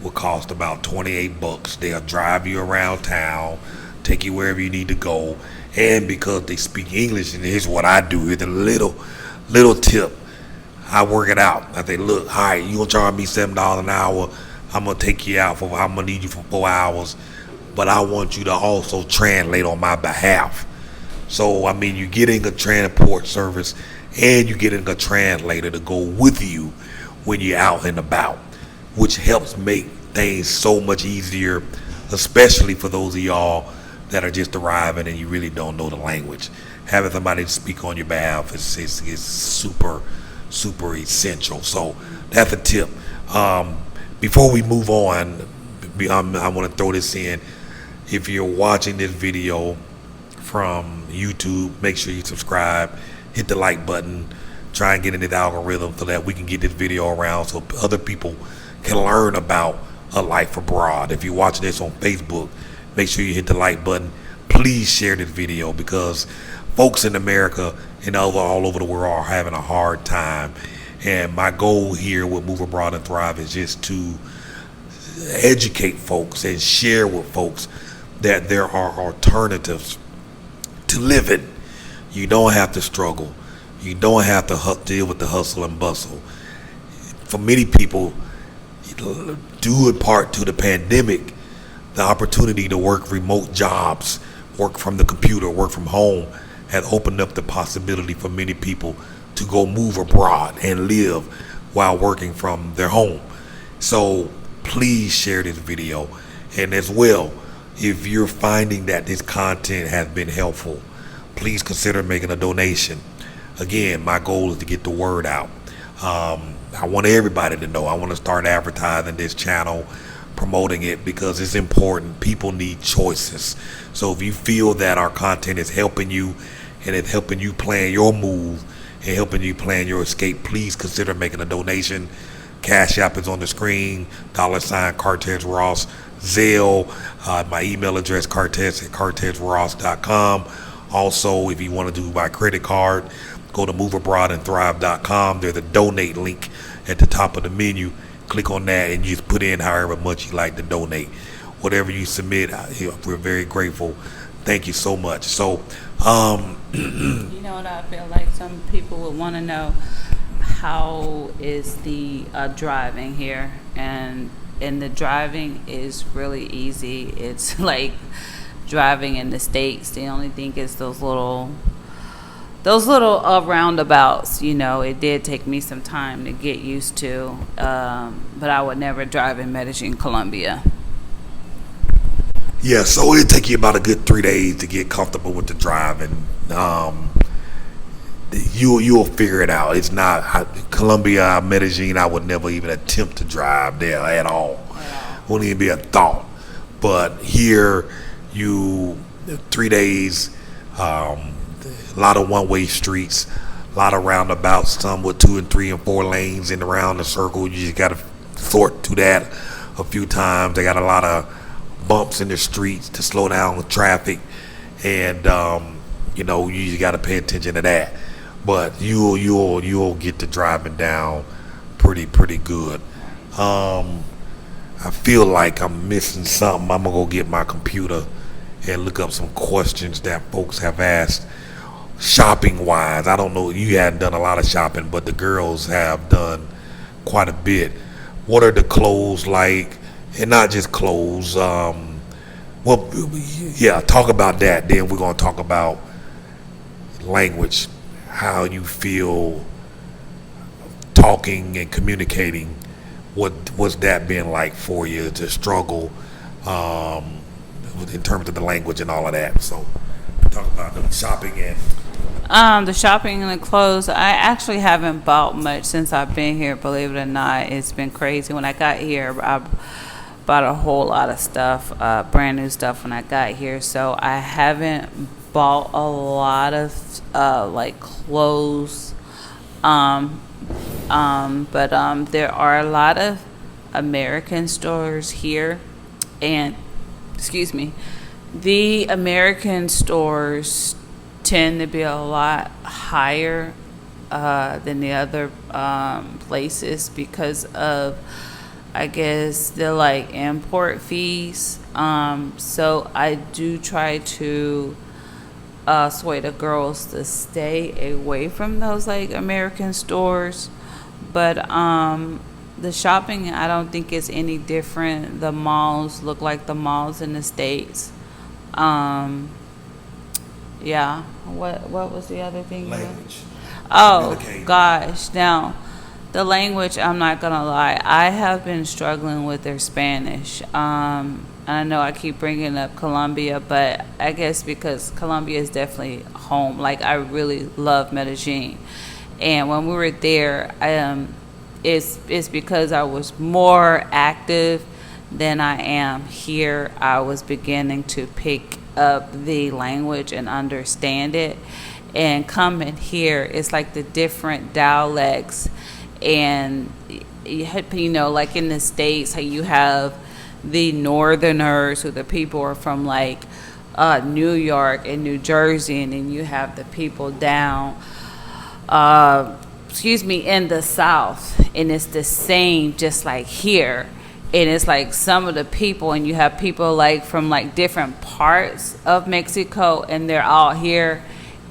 will cost about $28. They'll drive you around town, take you wherever you need to go. And because they speak English, and here's what I do, here's a little tip. I work it out. I say, look, all right, you gonna charge me $7 an hour. I'm gonna take you out I'm gonna need you for 4 hours, but I want you to also translate on my behalf. So I mean, you're getting a transport service, and you're getting a translator to go with you when you're out and about, which helps make things so much easier, especially for those of y'all that are just arriving and you really don't know the language. Having somebody to speak on your behalf is super, super essential. So that's a tip. Before we move on, I want to throw this in. If you're watching this video from YouTube, make sure you subscribe, hit the like button, try and get in the algorithm so that we can get this video around so other people can learn about a life abroad. If you're watching this on Facebook, make sure you hit the like button. Please share this video, because folks in America and all over the world are having a hard time. And my goal here with Move Abroad and Thrive is just to educate folks and share with folks that there are alternatives to living. You don't have to struggle. You don't have to deal with the hustle and bustle. For many people, due in part to the pandemic, the opportunity to work remote jobs, work from the computer, work from home, has opened up the possibility for many people to go move abroad and live while working from their home. So please share this video. And as well, if you're finding that this content has been helpful, please consider making a donation. Again, my goal is to get the word out. I want everybody to know. I want to start advertising this channel, promoting it, because it's important. People need choices. So if you feel that our content is helping you and it's helping you plan your move and helping you plan your escape, please consider making a donation. CashApp is on the screen, $CartessRoss, Zelle, my email address, cartess@cartessross.com. Also, if you want to do my credit card, go to moveabroadandthrive.com. There's a donate link at the top of the menu. Click on that and you just put in however much you like to donate. Whatever you submit, we're very grateful. Thank you so much. So, You know what I feel like some people would want to know? how is the driving here? And the driving is really easy. It's like driving in the States. The only thing is those little roundabouts. It did take me some time to get used to, but I would never drive in Medellin, Colombia. Yeah, so it'll take you about a good 3 days to get comfortable with the driving. You'll figure it out. It's not Colombia, Medellin. I would never even attempt to drive there at all. Wouldn't even be a thought. But here, 3 days. A lot of one-way streets, a lot of roundabouts. Some with 2 and 3 and 4 lanes in around the circle. You just got to sort through that a few times. They got a lot of bumps in the streets to slow down the traffic, and you just got to pay attention to that. But you'll get the driving down pretty good. I feel like I'm missing something. I'm gonna go get my computer and look up some questions that folks have asked. Shopping wise, I don't know. You hadn't done a lot of shopping, but the girls have done quite a bit. What are the clothes like? And not just clothes. Talk about that. Then we're gonna talk about language, how you feel talking and communicating. What's that been like for you to struggle in terms of the language and all of that? So talk about the shopping and the shopping and the clothes. I actually haven't bought much since I've been here. Believe it or not, it's been crazy. When I got here, I bought a whole lot of stuff, brand new stuff when I got here. So I haven't bought a lot of like clothes. But there are a lot of American stores here, and the American stores tend to be a lot higher than the other places because of, I guess, the like import fees. So I do try to sway the girls to stay away from those like American stores. But the shopping, I don't think is any different. The malls look like the malls in the States. Yeah. What was the other thing? language. Oh gosh. Now, the language, I'm not gonna lie, I have been struggling with their Spanish. I know I keep bringing up Colombia, but I guess because Colombia is definitely home. Like, I really love Medellin, and when we were there, it's because I was more active than I am here. I was beginning to pick up the language and understand it. And coming here, it's like the different dialects, and like in the States, how you have the Northerners, who the people are from like New York and New Jersey, and then you have the people down, in the South, and it's the same, just like here. And it's like some of the people, and you have people like from like different parts of Mexico, and they're all here,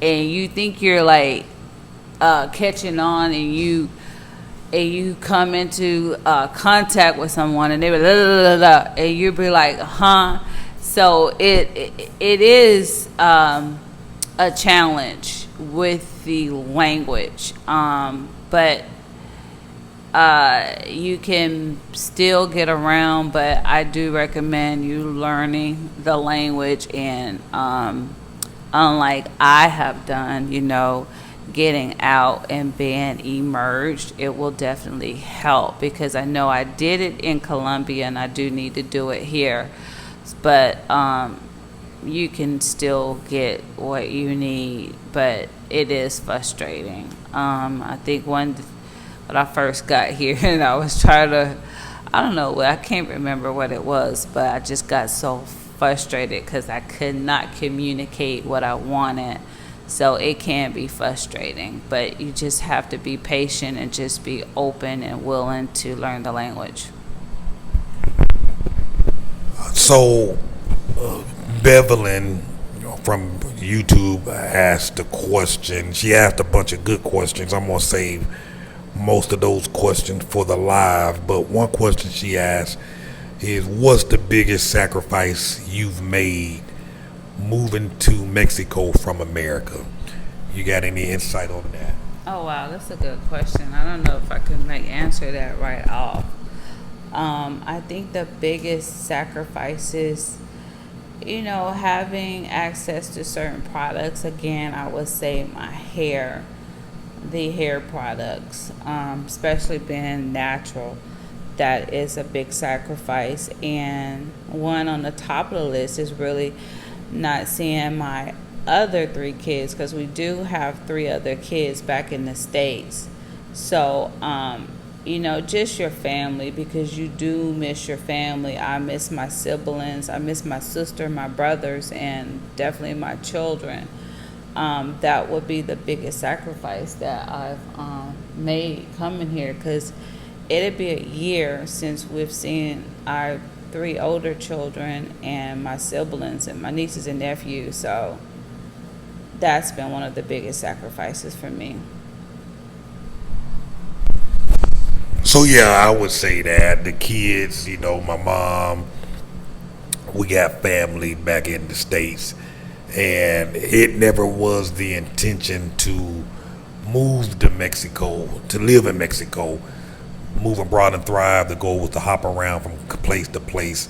and you think you're like catching on, and you come into contact with someone, and they be and you be like, huh? So it is a challenge with the language, but you can still get around. But I do recommend you learning the language, and unlike I have done, getting out and being emerged, it will definitely help, because I know I did it in Colombia and I do need to do it here. But you can still get what you need, but it is frustrating. I think when I first got here and I was trying to, I don't know, I can't remember what it was, but I just got so frustrated because I could not communicate what I wanted. So it can be frustrating, but you just have to be patient and just be open and willing to learn the language. So, Bevelyn from YouTube asked a question. She asked a bunch of good questions. I'm going to save most of those questions for the live, but one question she asked is, what's the biggest sacrifice you've made moving to Mexico from America? You got any insight on that? Oh wow, that's a good question. I don't know if I can answer that right off. I think the biggest sacrifices, having access to certain products. Again, I would say the hair products, especially being natural. That is a big sacrifice. And one on the top of the list is really not seeing my other 3 kids, because we do have 3 other kids back in the States. So, just your family, because you do miss your family. I miss my siblings. I miss my sister, my brothers, and definitely my children. That would be the biggest sacrifice that I've made coming here, because it'll be a year since we've seen our 3 older children and my siblings and my nieces and nephews. So that's been one of the biggest sacrifices for me. So yeah, I would say that the kids, my mom, we got family back in the States, and it never was the intention to move to Mexico, to live in Mexico. Move abroad and thrive. The goal was to hop around from place to place,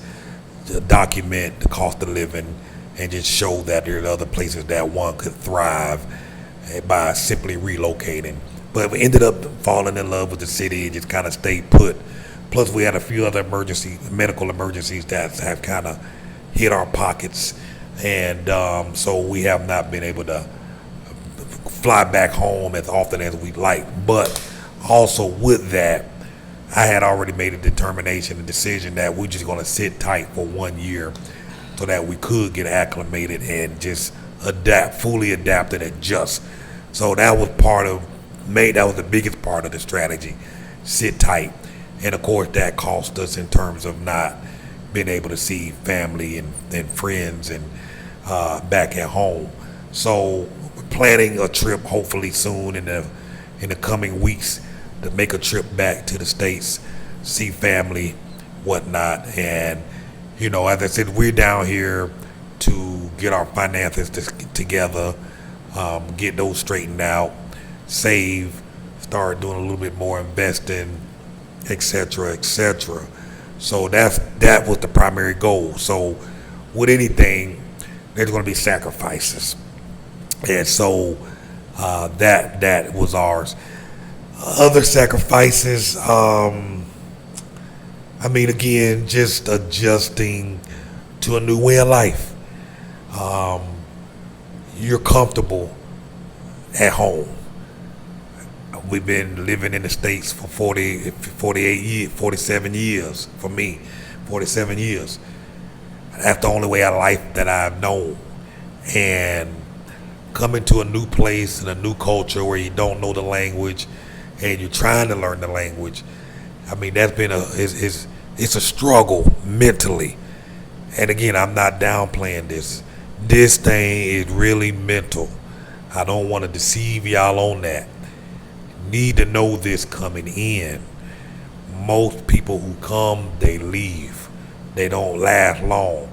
to document the cost of living, and just show that there are other places that one could thrive by simply relocating. But we ended up falling in love with the city and just kind of stayed put. Plus, we had a few other medical emergencies that have kind of hit our pockets, and so we have not been able to fly back home as often as we'd like. But also with that, I had already made a decision that we're just going to sit tight for 1 year so that we could get acclimated and just fully adapt and adjust. So that was that was the biggest part of the strategy, sit tight. And of course that cost us in terms of not being able to see family and friends and back at home. So we're planning a trip hopefully soon in the coming weeks to make a trip back to the States, see family, whatnot. And, as I said, we're down here to get our finances together, get those straightened out, save, start doing a little bit more investing, etc., etc. So that was the primary goal. So with anything, there's going to be sacrifices. And so that was ours. Other sacrifices, again, just adjusting to a new way of life. You're comfortable at home. We've been living in the States for 47 years, for me, 47 years. That's the only way of life that I've known. And coming to a new place and a new culture where you don't know the language and you're trying to learn the language, that's been it's a struggle mentally. And again, I'm not downplaying this. This thing is really mental. I don't want to deceive y'all on that. Need to know this coming in. Most people who come, they leave. They don't last long.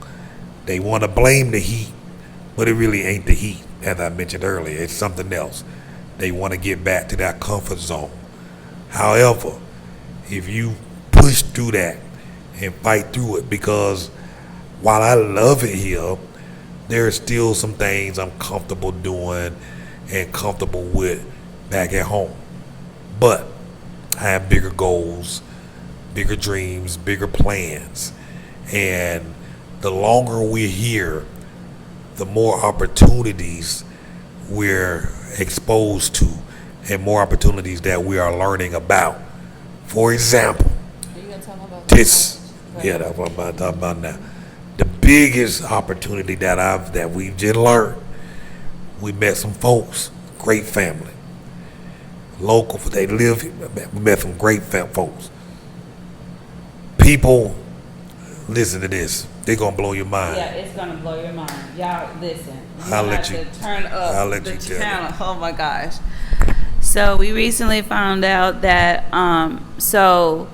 They want to blame the heat, but it really ain't the heat. As I mentioned earlier, it's something else. They want to get back to that comfort zone. However, if you push through that and fight through it, because while I love it here, there are still some things I'm comfortable doing and comfortable with back at home. But I have bigger goals, bigger dreams, bigger plans. And the longer we're here, the more opportunities we're exposed to and more opportunities that we are learning about. For example, Are you gonna tell me about that's what I'm about to talk about now. The biggest opportunity that we've just learned, we met some folks, great family. Local, they live here. We met some great folks. People, listen to this. They're going to blow your mind. Yeah, it's going to blow your mind. Y'all, listen. I'll let you turn up I'll let the you tell channel. them. Oh, my gosh. So we recently found out that so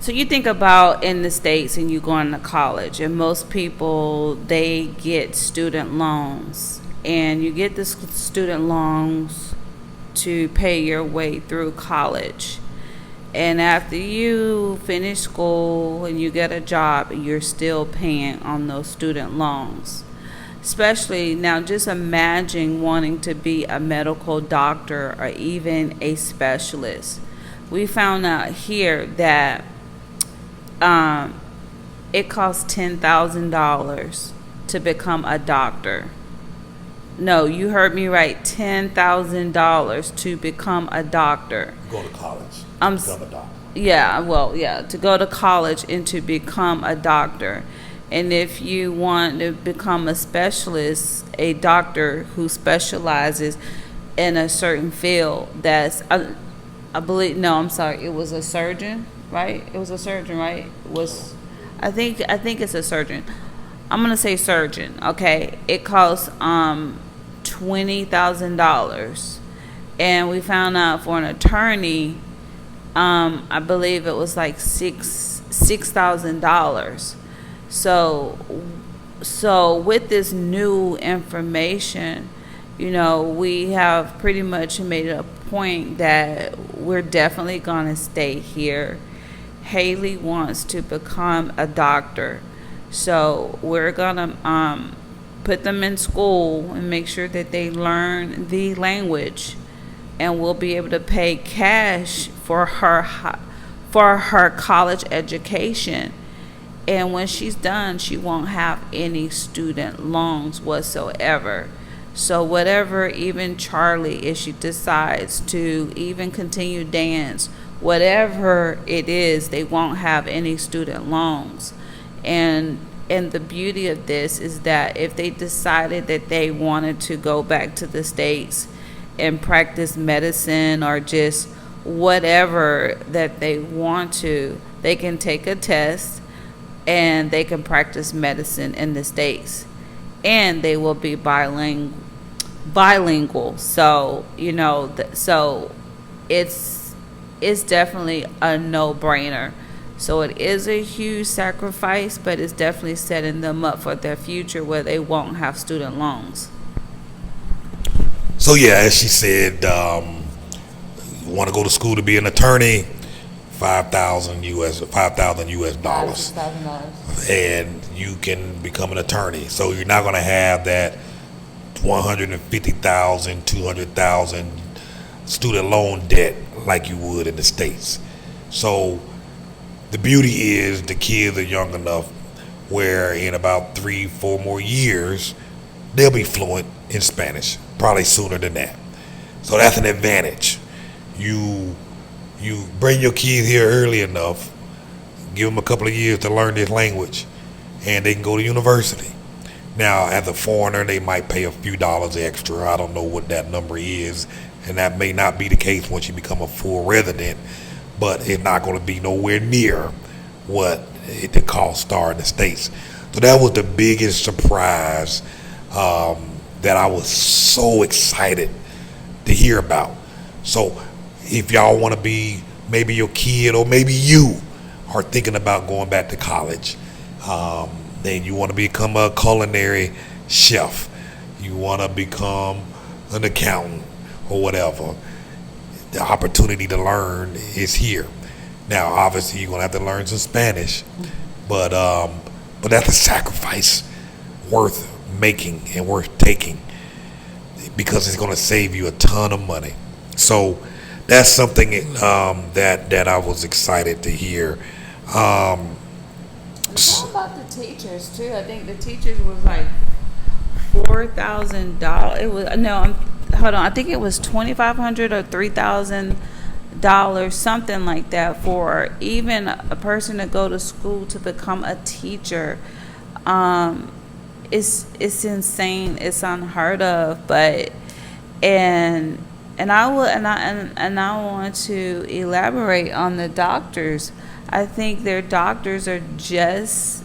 you think about in the States and you going to college, and most people, they get student loans. And you get the student loans to pay your way through college. And after you finish school and you get a job, you're still paying on those student loans. Especially now, just imagine wanting to be a medical doctor or even a specialist. We found out here that it costs $10,000 to become a doctor. No, you heard me right. $10,000 to become a doctor. Go to college. Become a doctor. Yeah, well, yeah, to go to college and to become a doctor. And if you want to become a specialist, a doctor who specializes in a certain field, I believe, no, I'm sorry, it was a surgeon, right? It was a surgeon, right? I think it's a surgeon. I'm gonna say surgeon. Okay, it costs $20,000, and we found out for an attorney, I believe it was like $6,000. So with this new information, we have pretty much made a point that we're definitely gonna stay here. Haley wants to become a doctor. So we're gonna put them in school and make sure that they learn the language, and we'll be able to pay cash for her college education. And when she's done, she won't have any student loans whatsoever. So whatever, even Charlie, if she decides to even continue dance, whatever it is, they won't have any student loans. And the beauty of this is that if they decided that they wanted to go back to the States and practice medicine or just whatever that they want to, they can take a test and they can practice medicine in the States, and they will be bilingual. So so it's definitely a no-brainer. So it is a huge sacrifice, but it's definitely setting them up for their future where they won't have student loans. So yeah, as she said, you want to go to school to be an attorney, $5,000 US, and you can become an attorney. So you're not going to have that $150,000, $200,000 student loan debt like you would in the States. So the beauty is the kids are young enough where in about 3-4 more years they'll be fluent in Spanish, probably sooner than that. So that's an advantage. You bring your kids here early enough, give them a couple of years to learn this language, and they can go to university. Now, as a foreigner, they might pay a few dollars extra. I don't know what that number is, and that may not be the case once you become a full resident, but it's not going to be nowhere near what the costs are in the States. So that was the biggest surprise that I was so excited to hear about. So if y'all want to be, maybe your kid or maybe you are thinking about going back to college, then you want to become a culinary chef, you want to become an accountant or whatever, the opportunity to learn is here. Now, obviously, you're gonna have to learn some Spanish, but that's a sacrifice worth making and worth taking because it's gonna save you a ton of money. So that's something that I was excited to hear. How about the teachers too? I think the teachers was like $4,000. It was hold on. I think it was $2,500 or $3,000, something like that, for even a person to go to school to become a teacher. It's insane. It's unheard of. But I want to elaborate on the doctors. I think their doctors are just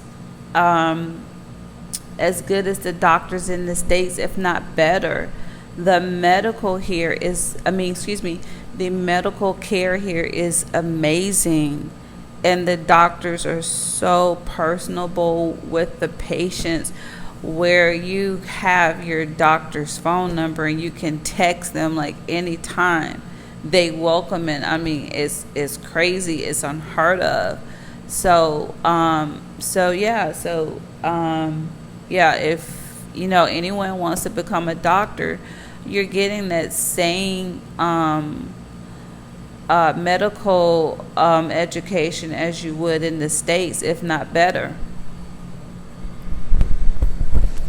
as good as the doctors in the States, if not better, the medical here is, excuse me, the medical care here is amazing. And the doctors are so personable with the patients, where you have your doctor's phone number and you can text them like anytime. They welcome it. It's crazy. It's unheard of. So, yeah, if anyone wants to become a doctor, you're getting that same medical education as you would in the States, if not better.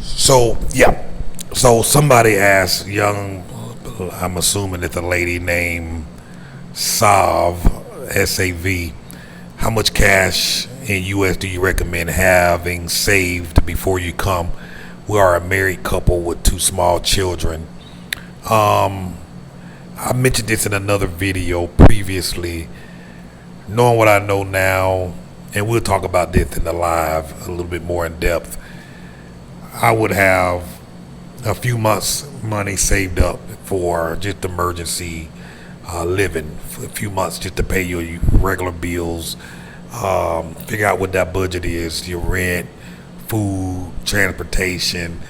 So yeah, so somebody asked I'm assuming it's a lady named Sav, how much cash in US do you recommend having saved before you come? We are a married couple with 2 small children. I mentioned this in another video previously. Knowing what I know now, and we'll talk about this in the live a little bit more in depth, I would have a few months money saved up for just emergency living, for a few months just to pay your regular bills, figure out what that budget is, your rent, food, transportation,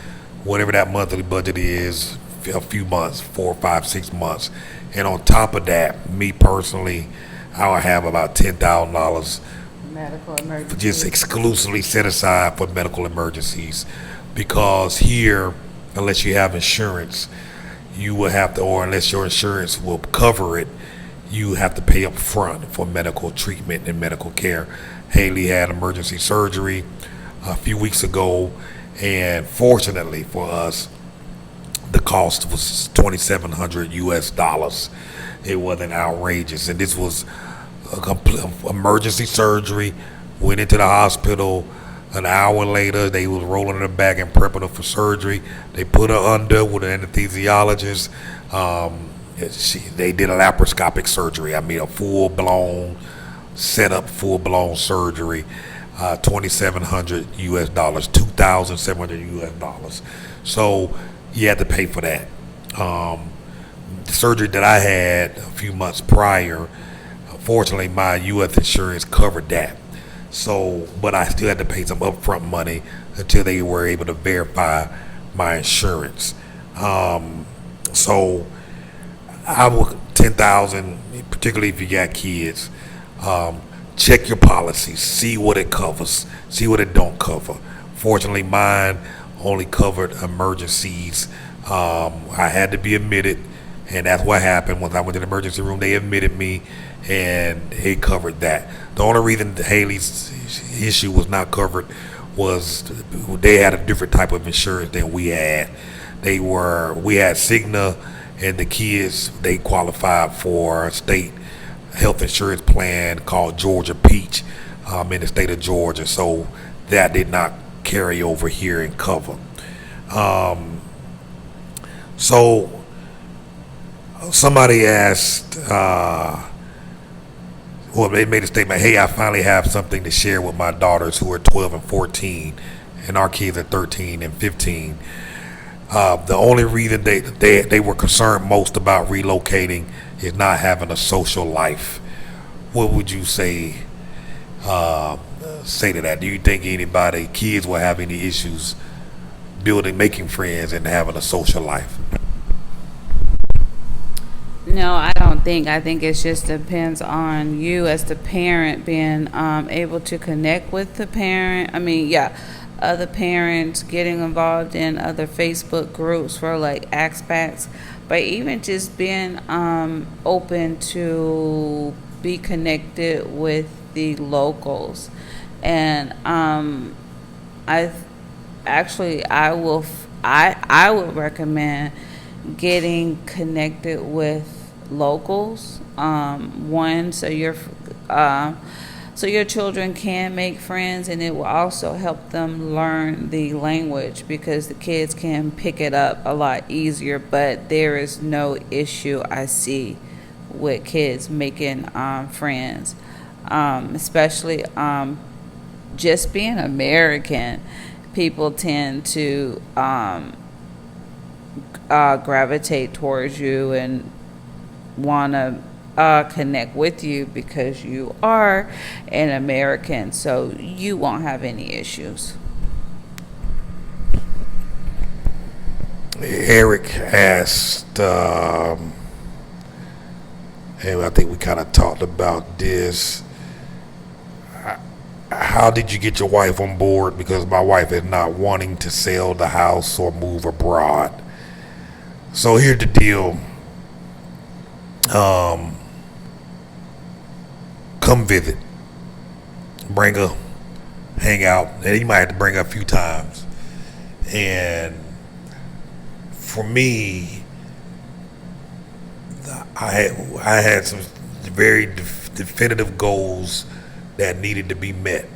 whatever that monthly budget is, a few months, 4, 5, 6 months. And on top of that, me personally, I would have about $10,000 Medical emergency. just exclusively set aside for medical emergencies. Because here, unless you have insurance, you will have to, or unless your insurance will cover it, you have to pay up front for medical treatment and medical care. Haley had emergency surgery a few weeks ago, and fortunately for us, the cost was $2,700 US. It wasn't outrageous, and this was a complete emergency surgery. Went into the hospital. An hour later, they was rolling her back and prepping her for surgery. They put her under with an anesthesiologist. They did a laparoscopic surgery. A full-blown setup, full-blown surgery. $2,700 US, $2,700 US. So you had to pay for that. The surgery that I had a few months prior, fortunately, my U.S. insurance covered that. So, but I still had to pay some upfront money until they were able to verify my insurance. So I would $10,000, particularly if you got kids. Check your policies, see what it covers, see what it don't cover. Fortunately, mine only covered emergencies. I had to be admitted, and that's what happened. When I went to the emergency room, they admitted me, and it covered that. The only reason Haley's issue was not covered was they had a different type of insurance than we had. We had Cigna, and the kids, they qualified for a state health insurance plan called Georgia Peach in the state of Georgia. So that did not carry over here and cover. So somebody asked, they made a statement, hey, I finally have something to share with my daughters who are 12 and 14, and our kids are 13 and 15. The only reason they were concerned most about relocating is not having a social life. What would you say to that? Do you think kids will have any issues making friends and having a social life? No, I don't think. I think it just depends on you as the parent being able to connect with the parent. Other parents getting involved in other Facebook groups for like expats, but even just being open to be connected with the locals. And I would recommend getting connected with locals. So your children can make friends, and it will also help them learn the language, because the kids can pick it up a lot easier. But there is no issue I see with kids making friends, especially just being American. People tend to gravitate towards you and want to connect with you because you are an American, so you won't have any issues. Eric asked, and I think we kind of talked about this. How did you get your wife on board? Because my wife is not wanting to sell the house or move abroad. So here's the deal. Come visit. Bring her, hang out. And you might have to bring her a few times. And for me, I had some very definitive goals that needed to be met.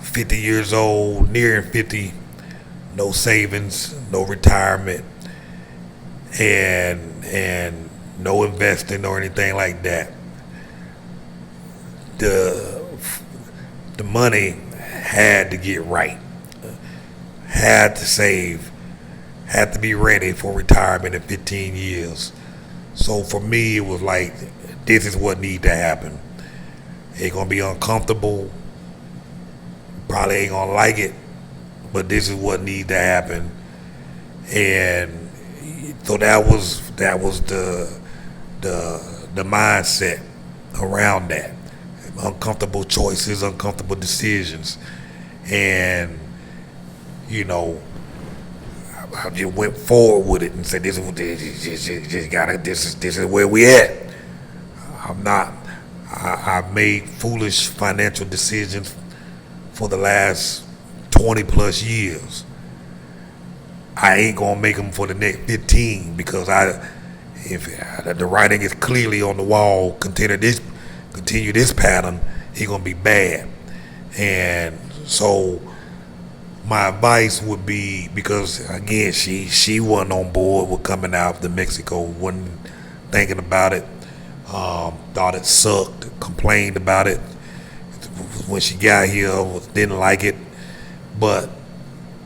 50 years old, nearing 50, no savings, no retirement, and no investing or anything like that. The money had to get right, had to save, had to be ready for retirement in 15 years. So for me, it was like, this is what needs to happen. It's gonna be uncomfortable, probably ain't gonna like it, but this is what needs to happen. And so that was the mindset around that. Uncomfortable choices, uncomfortable decisions. And I just went forward with it and said, this is where we at. I've made foolish financial decisions for the last 20 plus years. I ain't gonna make them for the next 15 because if the writing is clearly on the wall, continue this pattern, it's gonna be bad. And so my advice would be, because again, she wasn't on board with coming out to Mexico, wasn't thinking about it, thought it sucked, complained about it when she got here, didn't like it. But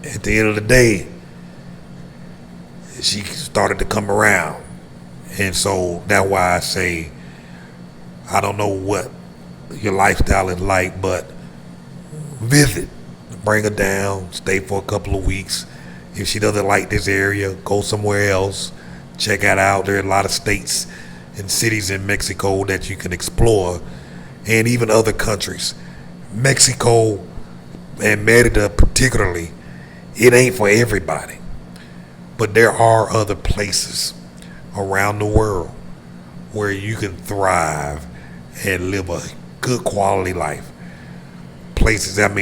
at the end of the day, she started to come around. And so that's why I say, I don't know what your lifestyle is like, but visit, bring her down, stay for a couple of weeks. If she doesn't like this area, go somewhere else, check it out. There are a lot of states and cities in Mexico that you can explore, and even other countries. Mexico and Merida particularly, it ain't for everybody, but there are other places around the world where you can thrive and live a good quality life. Places, I'm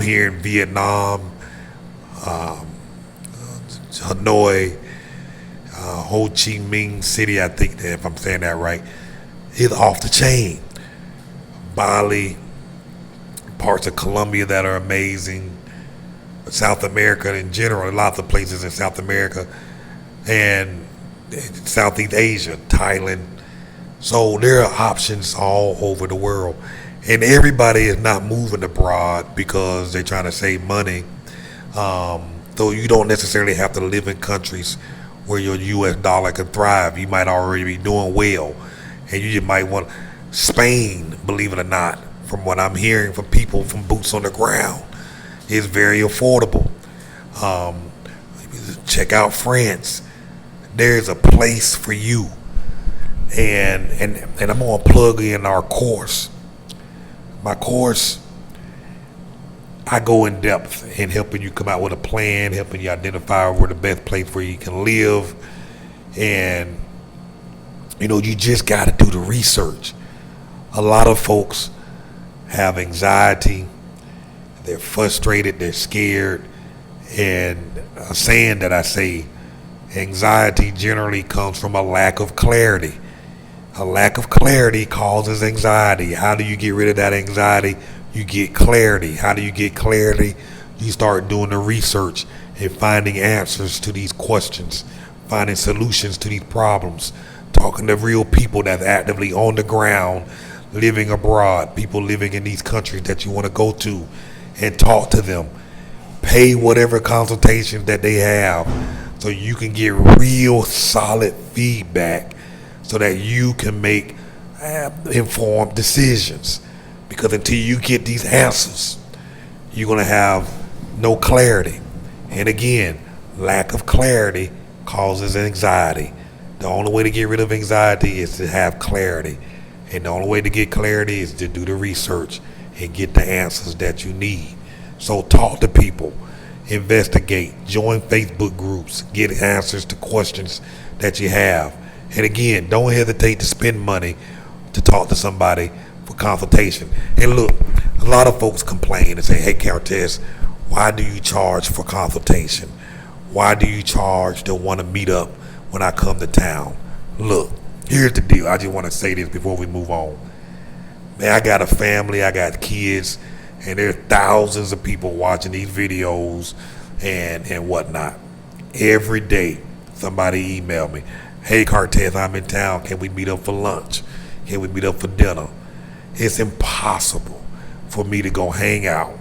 here in Vietnam, Hanoi, Ho Chi Minh City, I think that, if I'm saying that right, is off the chain. Bali, parts of Colombia that are amazing, South America in general, lots of places in South America, and Southeast Asia, Thailand. So there are options all over the world. And everybody is not moving abroad because they're trying to save money. So you don't necessarily have to live in countries where your U.S. dollar can thrive. You might already be doing well. And you just might want Spain, believe it or not, from what I'm hearing from people from boots on the ground, is very affordable. Check out France. There's a place for you. And I'm gonna plug in our course. My course, I go in depth in helping you come out with a plan, helping you identify where the best place where you can live. And you just got to do the research. A lot of folks have anxiety, they're frustrated, they're scared. And a saying that I say, anxiety generally comes from a lack of clarity. A lack of clarity causes anxiety. How do you get rid of that anxiety? You get clarity. How do you get clarity? You start doing the research and finding answers to these questions, finding solutions to these problems, talking to real people that's actively on the ground, living abroad, people living in these countries that you want to go to, and talk to them. Pay whatever consultations that they have so you can get real solid feedback so that you can make informed decisions. Because until you get these answers, you're going to have no clarity. And again, lack of clarity causes anxiety. The only way to get rid of anxiety is to have clarity. And the only way to get clarity is to do the research and get the answers that you need. So talk to people, investigate, join Facebook groups, get answers to questions that you have. And again, don't hesitate to spend money to talk to somebody for consultation. And look, a lot of folks complain and say, hey, Cartess, why do you charge for consultation? Why do you charge to want to meet up when I come to town? Look, here's the deal. I just want to say this before we move on. Man, I got a family, I got kids, and there are thousands of people watching these videos and whatnot. Every day, somebody email me, hey, Cartess, I'm in town. Can we meet up for lunch? Can we meet up for dinner? It's impossible for me to go hang out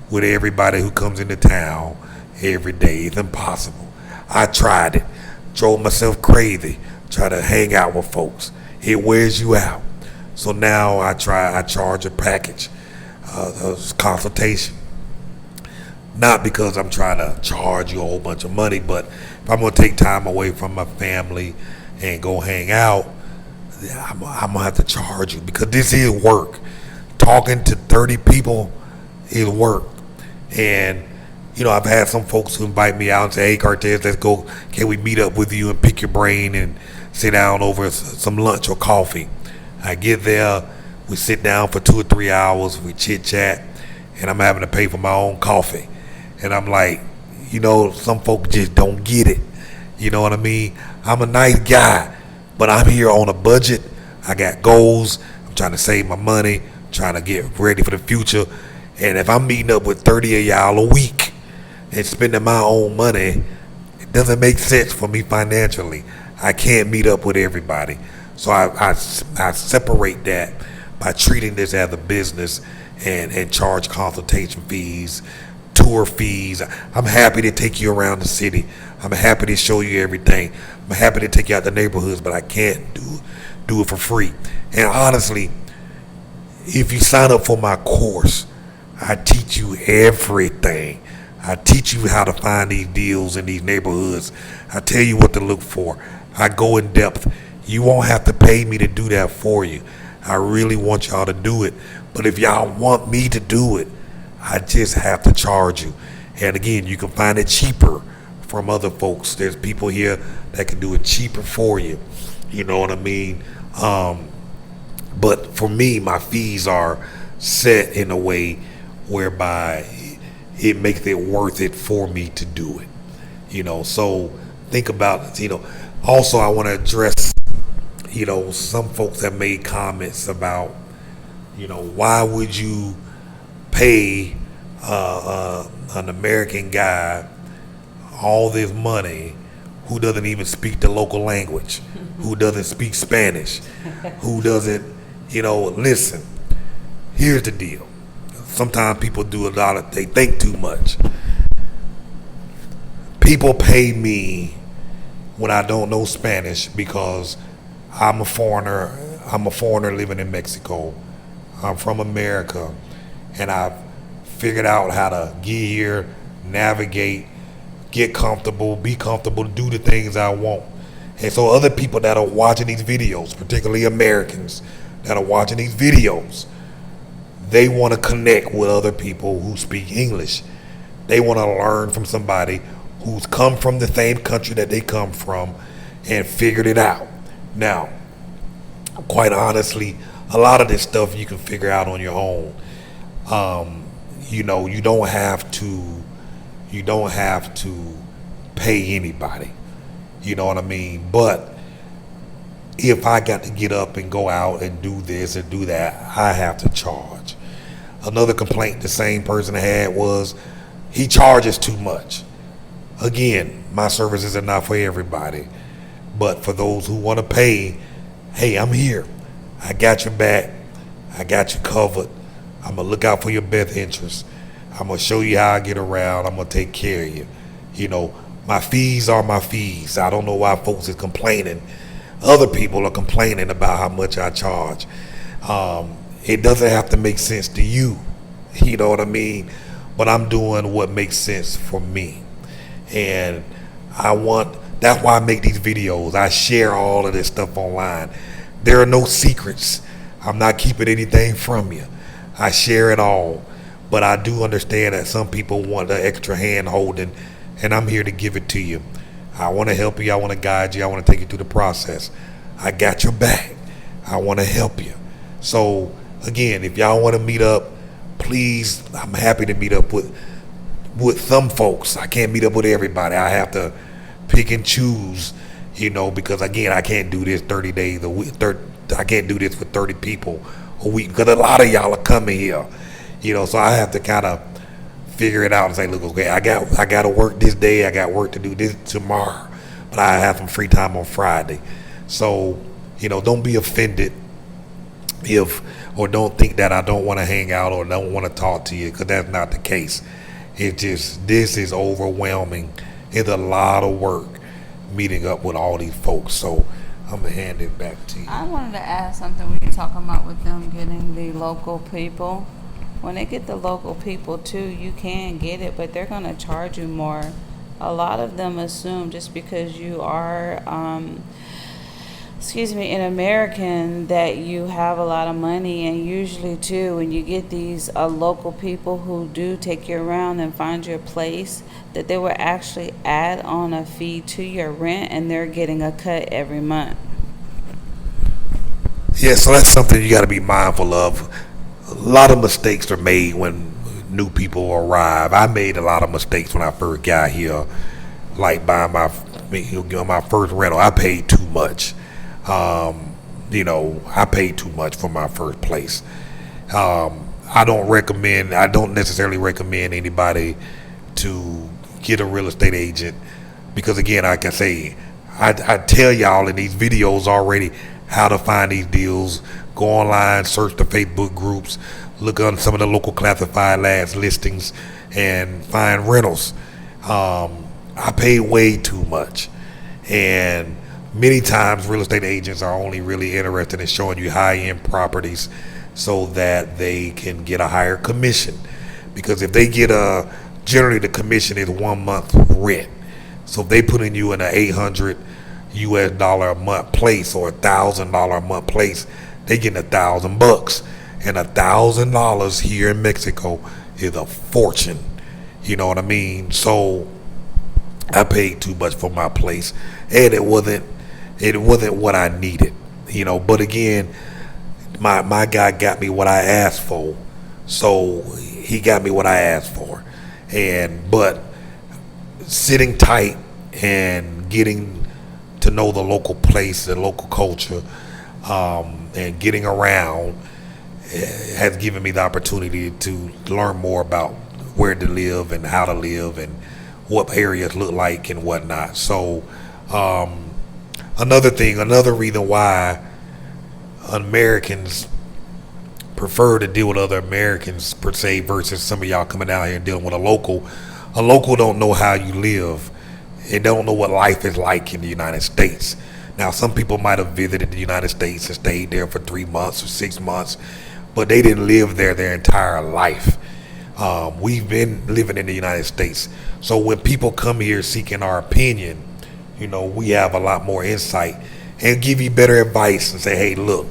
with everybody who comes into town every day. It's impossible. I tried it, drove myself crazy, try to hang out with folks. It wears you out. So now I charge a package, consultation. Not because I'm trying to charge you a whole bunch of money, but if I'm going to take time away from my family and go hang out, I'm going to have to charge you, because this is work. Talking to 30 people is work. And, you know, I've had some folks who invite me out and say, hey, Cartess, let's go. Can we meet up with you and pick your brain and sit down over some lunch or coffee? I get there, we sit down for 2 or 3 hours, we chit chat, and I'm having to pay for my own coffee. And I'm like, you know, some folks just don't get it. You know what I mean? I'm a nice guy, but I'm here on a budget. I got goals. I'm trying to save my money, trying to get ready for the future. And if I'm meeting up with 30 of y'all a week and spending my own money, it doesn't make sense for me financially. I can't meet up with everybody. So I separate that by treating this as a business and charge consultation fees, tour fees. I'm happy to take you around the city. I'm happy to show you everything. I'm happy to take you out the neighborhoods, but I can't do it for free. And honestly, if you sign up for my course, I teach you everything. I teach you how to find these deals in these neighborhoods. I tell you what to look for. I go in depth. You won't have to pay me to do that for you. I really want y'all to do it. But if y'all want me to do it, I just have to charge you. And again, you can find it cheaper from other folks. There's people here that can do it cheaper for you. You know what I mean? But for me, my fees are set in a way whereby it makes it worth it for me to do it. You know, so think about it. You know, also I want to address, you know, some folks have made comments about, you know, why would you pay an American guy all this money who doesn't even speak the local language, who doesn't speak Spanish, who doesn't, you know, listen, here's the deal. Sometimes people do they think too much. People pay me when I don't know Spanish because I'm a foreigner living in Mexico. I'm from America, and I've figured out how to get here, navigate, get comfortable, be comfortable, do the things I want. And so other people that are watching these videos, particularly Americans that are watching these videos, they want to connect with other people who speak English. They want to learn from somebody who's come from the same country that they come from and figured it out. Now, quite honestly, a lot of this stuff you can figure out on your own. You know, you don't have to pay anybody. You know what I mean? But if I got to get up and go out and do this and do that, I have to charge. Another complaint the same person had was he charges too much. Again, my services are not for everybody, but for those who want to pay, hey, I'm here. I got your back. I got you covered. I'm going to look out for your best interests. I'm going to show you how I get around. I'm going to take care of you. You know, My fees are my fees. I don't know why folks is complaining. Other people are complaining about how much I charge. It doesn't have to make sense to you. You know what I mean? But I'm doing what makes sense for me. And that's why I make these videos. I share all of this stuff online. There are no secrets. I'm not keeping anything from you. I share it all. But I do understand that some people want the extra hand holding, and I'm here to give it to you. I want to help you. I want to guide you. I want to take you through the process. I got your back. I want to help you. So again, if y'all want to meet up, please, I'm happy to meet up with some folks. I can't meet up with everybody. I have to pick and choose, because again, I can't do this 30 days a week. I can't do this with 30 people a week because a lot of y'all are coming here, so I have to kind of figure it out and say, look, okay, I got to work this day. I got work to do this tomorrow, but I have some free time on Friday. So, don't be offended or don't think that I don't want to hang out or don't want to talk to you, because that's not the case. This is overwhelming. It's a lot of work meeting up with all these folks. So I'm going to hand it back to you. I wanted to ask something when you're talking about with them getting the local people. When they get the local people too, you can get it, but they're going to charge you more. A lot of them assume just because you are, an American, that you have a lot of money. And usually too, when you get these local people who do take you around and find your place, that they will actually add on a fee to your rent, and they're getting a cut every month. Yeah, so that's something you got to be mindful of. A lot of mistakes are made when new people arrive. I made a lot of mistakes when I first got here, like buying my first rental. I paid too much. I paid too much for my first place. I don't necessarily recommend anybody to get a real estate agent, because again, like I say, I tell y'all in these videos already how to find these deals. Go online, search the Facebook groups, look on some of the local classified ads listings, and find rentals. I paid way too much, and many times real estate agents are only really interested in showing you high-end properties so that they can get a higher commission. Because if they get generally the commission is 1 month rent. So if they putting you in an $800 US a month place or $1,000 a month place, they getting $1,000, and $1,000 here in Mexico is a fortune. You know what I mean? So I paid too much for my place, and it wasn't what I needed. But again, my guy got me what I asked for, so he got me what I asked for. But sitting tight and getting to know the local place, the local culture, and getting around has given me the opportunity to learn more about where to live and how to live and what areas look like and whatnot. So another reason why Americans prefer to deal with other Americans per se versus some of y'all coming out here and dealing with a local don't know how you live. They don't know what life is like in the United States. Now, some people might have visited the United States and stayed there for 3 months or 6 months, but they didn't live there their entire life. We've been living in the United States. So when people come here seeking our opinion, we have a lot more insight and give you better advice and say, hey, look,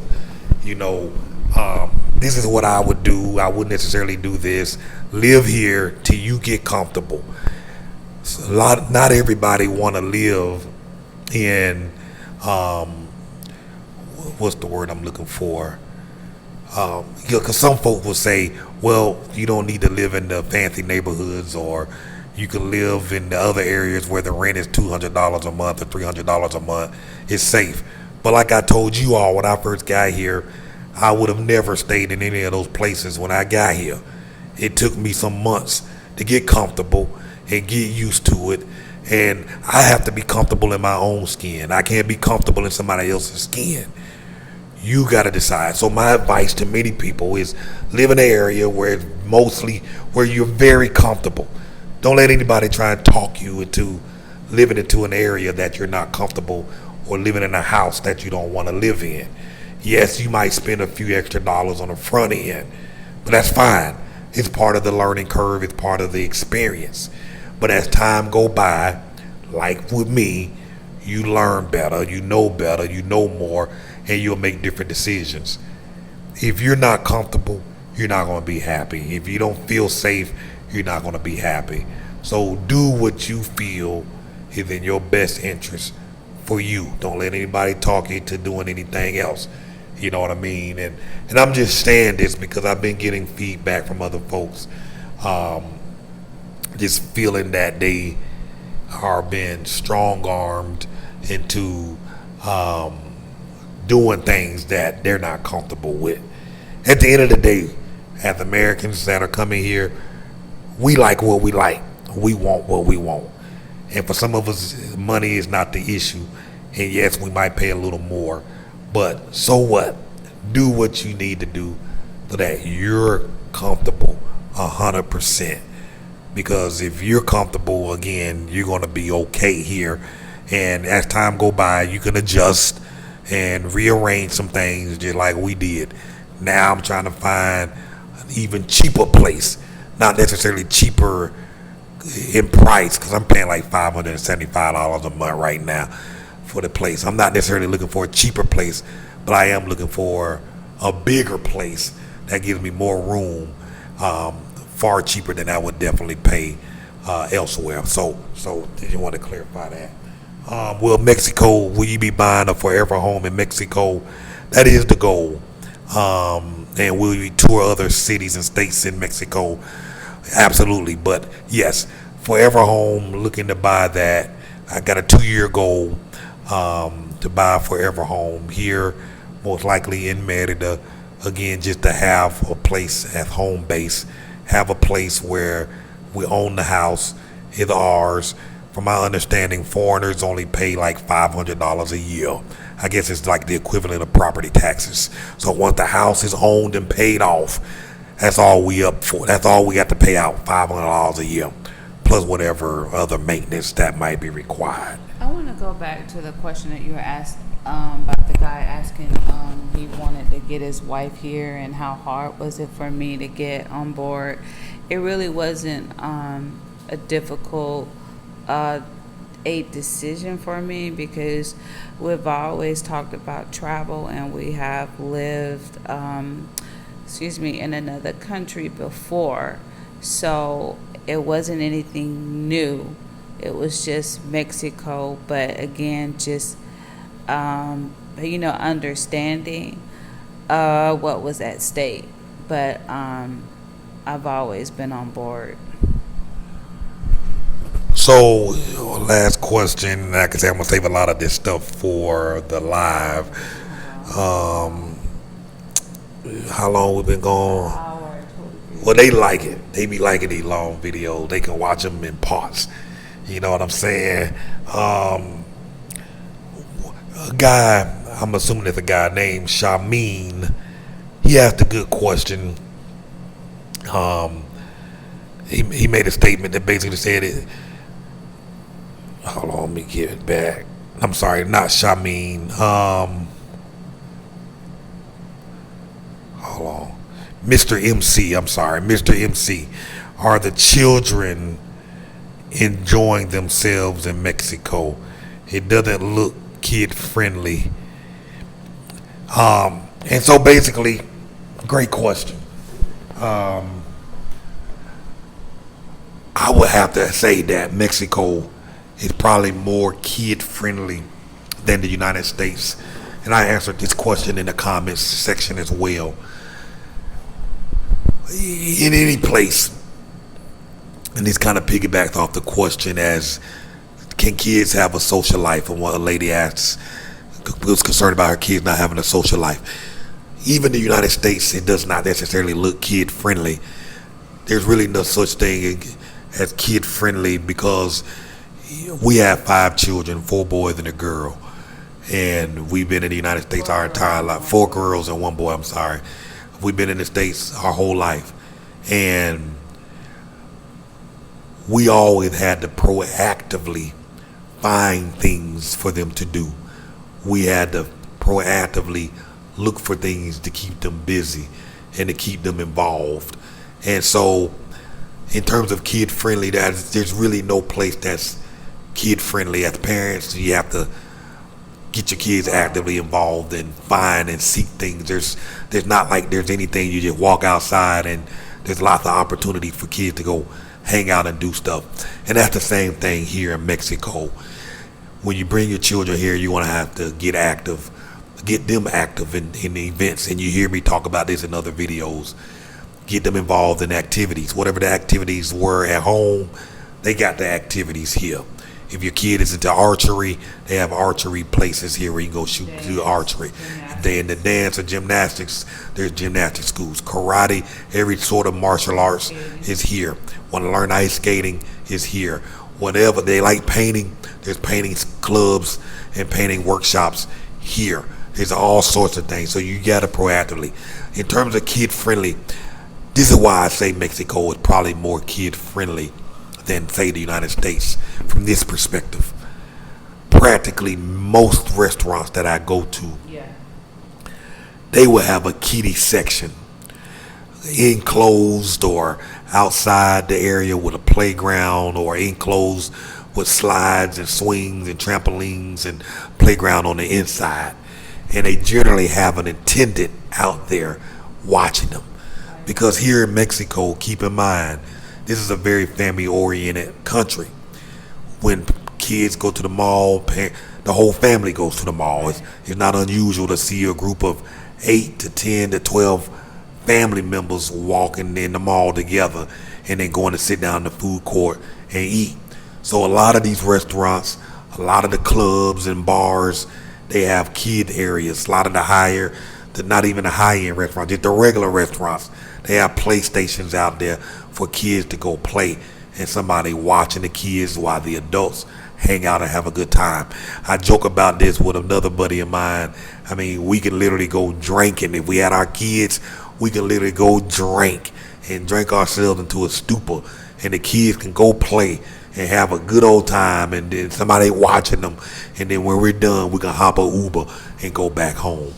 this is what I would do. I wouldn't necessarily do this. Live here till you get comfortable. So not everybody want to live in, what's the word I'm looking for? Because some folks will say, well, you don't need to live in the fancy neighborhoods, or you can live in the other areas where the rent is $200 a month or $300 a month. It's safe. But like I told you all, when I first got here, I would have never stayed in any of those places when I got here. It took me some months to get comfortable and get used to it. And I have to be comfortable in my own skin. I can't be comfortable in somebody else's skin. You got to decide. So my advice to many people is live in an area where you're very comfortable. Don't let anybody try and talk you into living into an area that you're not comfortable or living in a house that you don't want to live in. Yes, you might spend a few extra dollars on the front end, but that's fine. It's part of the learning curve. It's part of the experience. But as time go by, like with me, you learn better, you know more, and you'll make different decisions. If you're not comfortable, you're not going to be happy. If you don't feel safe, you're not going to be happy. So do what you feel is in your best interest for you. Don't let anybody talk you into doing anything else. You know what I mean? And I'm just saying this because I've been getting feedback from other folks, just feeling that they are being strong-armed into doing things that they're not comfortable with. At the end of the day, as Americans that are coming here, we like what we like. We want what we want. And for some of us, money is not the issue. And yes, we might pay a little more. But so what? Do what you need to do so that you're comfortable 100%. Because if you're comfortable, again, you're going to be okay here. And as time go by, you can adjust and rearrange some things just like we did. Now I'm trying to find an even cheaper place. Not necessarily cheaper in price, because I'm paying like $575 a month right now for the place. I'm not necessarily looking for a cheaper place, but I am looking for a bigger place that gives me more room, far cheaper than I would definitely pay elsewhere. So did you want to clarify that? Well, Mexico, will you be buying a forever home in Mexico? That is the goal. And will you tour other cities and states in Mexico? Absolutely. But yes, forever home, looking to buy that. I got a 2-year goal to buy a forever home here, most likely in Merida. Again, just to have a place at home base, have a place where we own the house, it's ours. From my understanding, foreigners only pay like $500 a year. I guess it's like the equivalent of property taxes. So once the house is owned and paid off, that's all we up for. That's all we have to pay out, $500 a year, plus whatever other maintenance that might be required. I want to go back to the question that you were asked about the guy asking he wanted to get his wife here and how hard was it for me to get on board. It really wasn't a difficult a decision for me, because we've always talked about travel and we have lived in another country before, so it wasn't anything new. It was just Mexico, but again, just understanding what was at stake. But I've always been on board. So, last question. Like I said, I'm gonna save a lot of this stuff for the live. How long we been gone? Well, they like it. They be liking these long videos. They can watch them in parts. You know what I'm saying? A guy, I'm assuming it's a guy named Shamin. He asked a good question. He made a statement that basically said it. Hold on, let me get it back. I'm sorry, not Shamin. Hold on. Mr. MC, I'm sorry. Mr. MC. Are the children enjoying themselves in Mexico? It doesn't look kid friendly. And so basically, great question. I would have to say that Mexico is probably more kid friendly than the United States. And I answered this question in the comments section as well. In any place, and this kind of piggybacks off the question as, can kids have a social life? And what a lady asked was concerned about her kids not having a social life. Even the United States, it does not necessarily look kid friendly. There's really no such thing as kid friendly, because we have 5 children, 4 boys and a girl, and we've been in the United States our entire life. 4 girls and 1 boy, I'm sorry. We've been in the States our whole life, and we always had to proactively find things for them to do. We had to proactively look for things to keep them busy and to keep them involved. And so in terms of kid friendly, there's really no place that's kid friendly. As parents, you have to get your kids actively involved and find and seek things. There's not like there's anything you just walk outside and there's lots of opportunity for kids to go hang out and do stuff. And that's the same thing here in Mexico. When you bring your children here, you want to have to get them active in the events. And you hear me talk about this in other videos. Get them involved in activities. Whatever the activities were at home, they got the activities here. If your kid is into archery, they have archery places here where you can go shoot do archery. If they're into dance or gymnastics, there's gymnastics schools. Karate, every sort of martial arts is here. Want to learn ice skating is here. Whatever they like painting, there's painting clubs and painting workshops here. There's all sorts of things. So you got to proactively. In terms of kid friendly, this is why I say Mexico is probably more kid friendly than, say, the United States from this perspective. Practically most restaurants that I go to, they will have a kiddie section enclosed or outside the area with a playground, or enclosed with slides and swings and trampolines and playground on the inside. And they generally have an attendant out there watching them. Because here in Mexico, keep in mind, this is a very family-oriented country. When kids go to the mall, the whole family goes to the mall. It's not unusual to see a group of 8 to 10 to 12 family members walking in the mall together and then going to sit down in the food court and eat. So a lot of these restaurants, a lot of the clubs and bars, they have kid areas. A lot of not even the high-end restaurants, just the regular restaurants, they have PlayStations out there for kids to go play, and somebody watching the kids while the adults hang out and have a good time. I joke about this with another buddy of mine. I mean, we can literally go drinking. If we had our kids, we can literally go drink ourselves into a stupor, and the kids can go play and have a good old time, and then somebody watching them, and then when we're done, we can hop a Uber and go back home.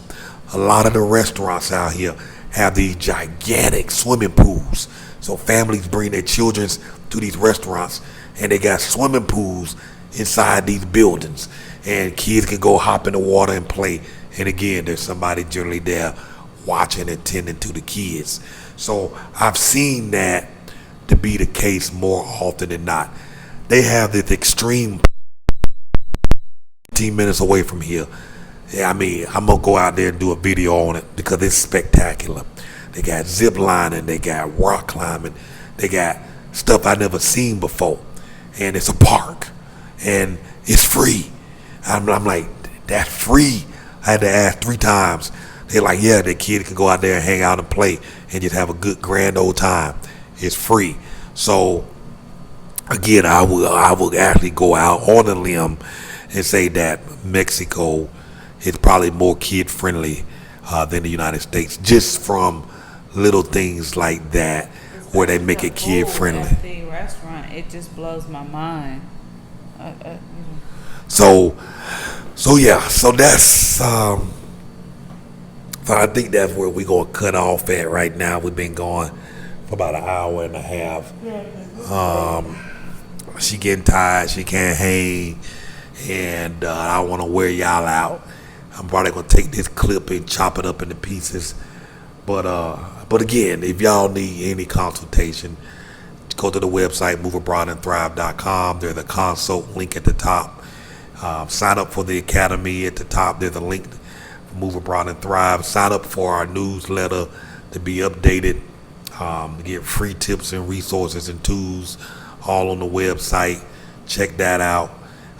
A lot of the restaurants out here have these gigantic swimming pools. So families bring their children to these restaurants, and they got swimming pools inside these buildings, and kids can go hop in the water and play. And again, there's somebody generally there watching and tending to the kids. So I've seen that to be the case more often than not. They have this extreme 15 minutes away from here. Yeah, I mean, I'm going to go out there and do a video on it because it's spectacular. They got zip lining, they got rock climbing, they got stuff I never seen before. And it's a park, and it's free. I'm like, that's free? I had to ask 3 times. They're like, yeah, the kid can go out there and hang out and play and just have a good grand old time. It's free. So again, I will actually go out on a limb and say that Mexico is probably more kid friendly than the United States, just from little things like that where they make it kid friendly. At the restaurant, it just blows my mind. So that's so I think that's where we're gonna cut off at right now. We've been going for about an hour and a half. She getting tired, she can't hang, and I want to wear y'all out. I'm probably gonna take this clip and chop it up into pieces. But again, if y'all need any consultation, go to the website moveabroadandthrive.com. There's a consult link at the top. Sign up for the academy at the top. There's a link for Move Abroad and Thrive. Sign up for our newsletter to be updated. Get free tips and resources and tools all on the website. Check that out.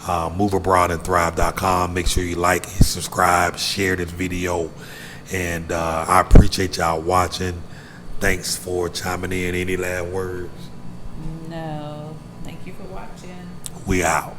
moveabroadandthrive.com. Make sure you like, subscribe, share this video, and I appreciate y'all watching. Thanks for chiming in. Any last words? No. Thank you for watching. We out.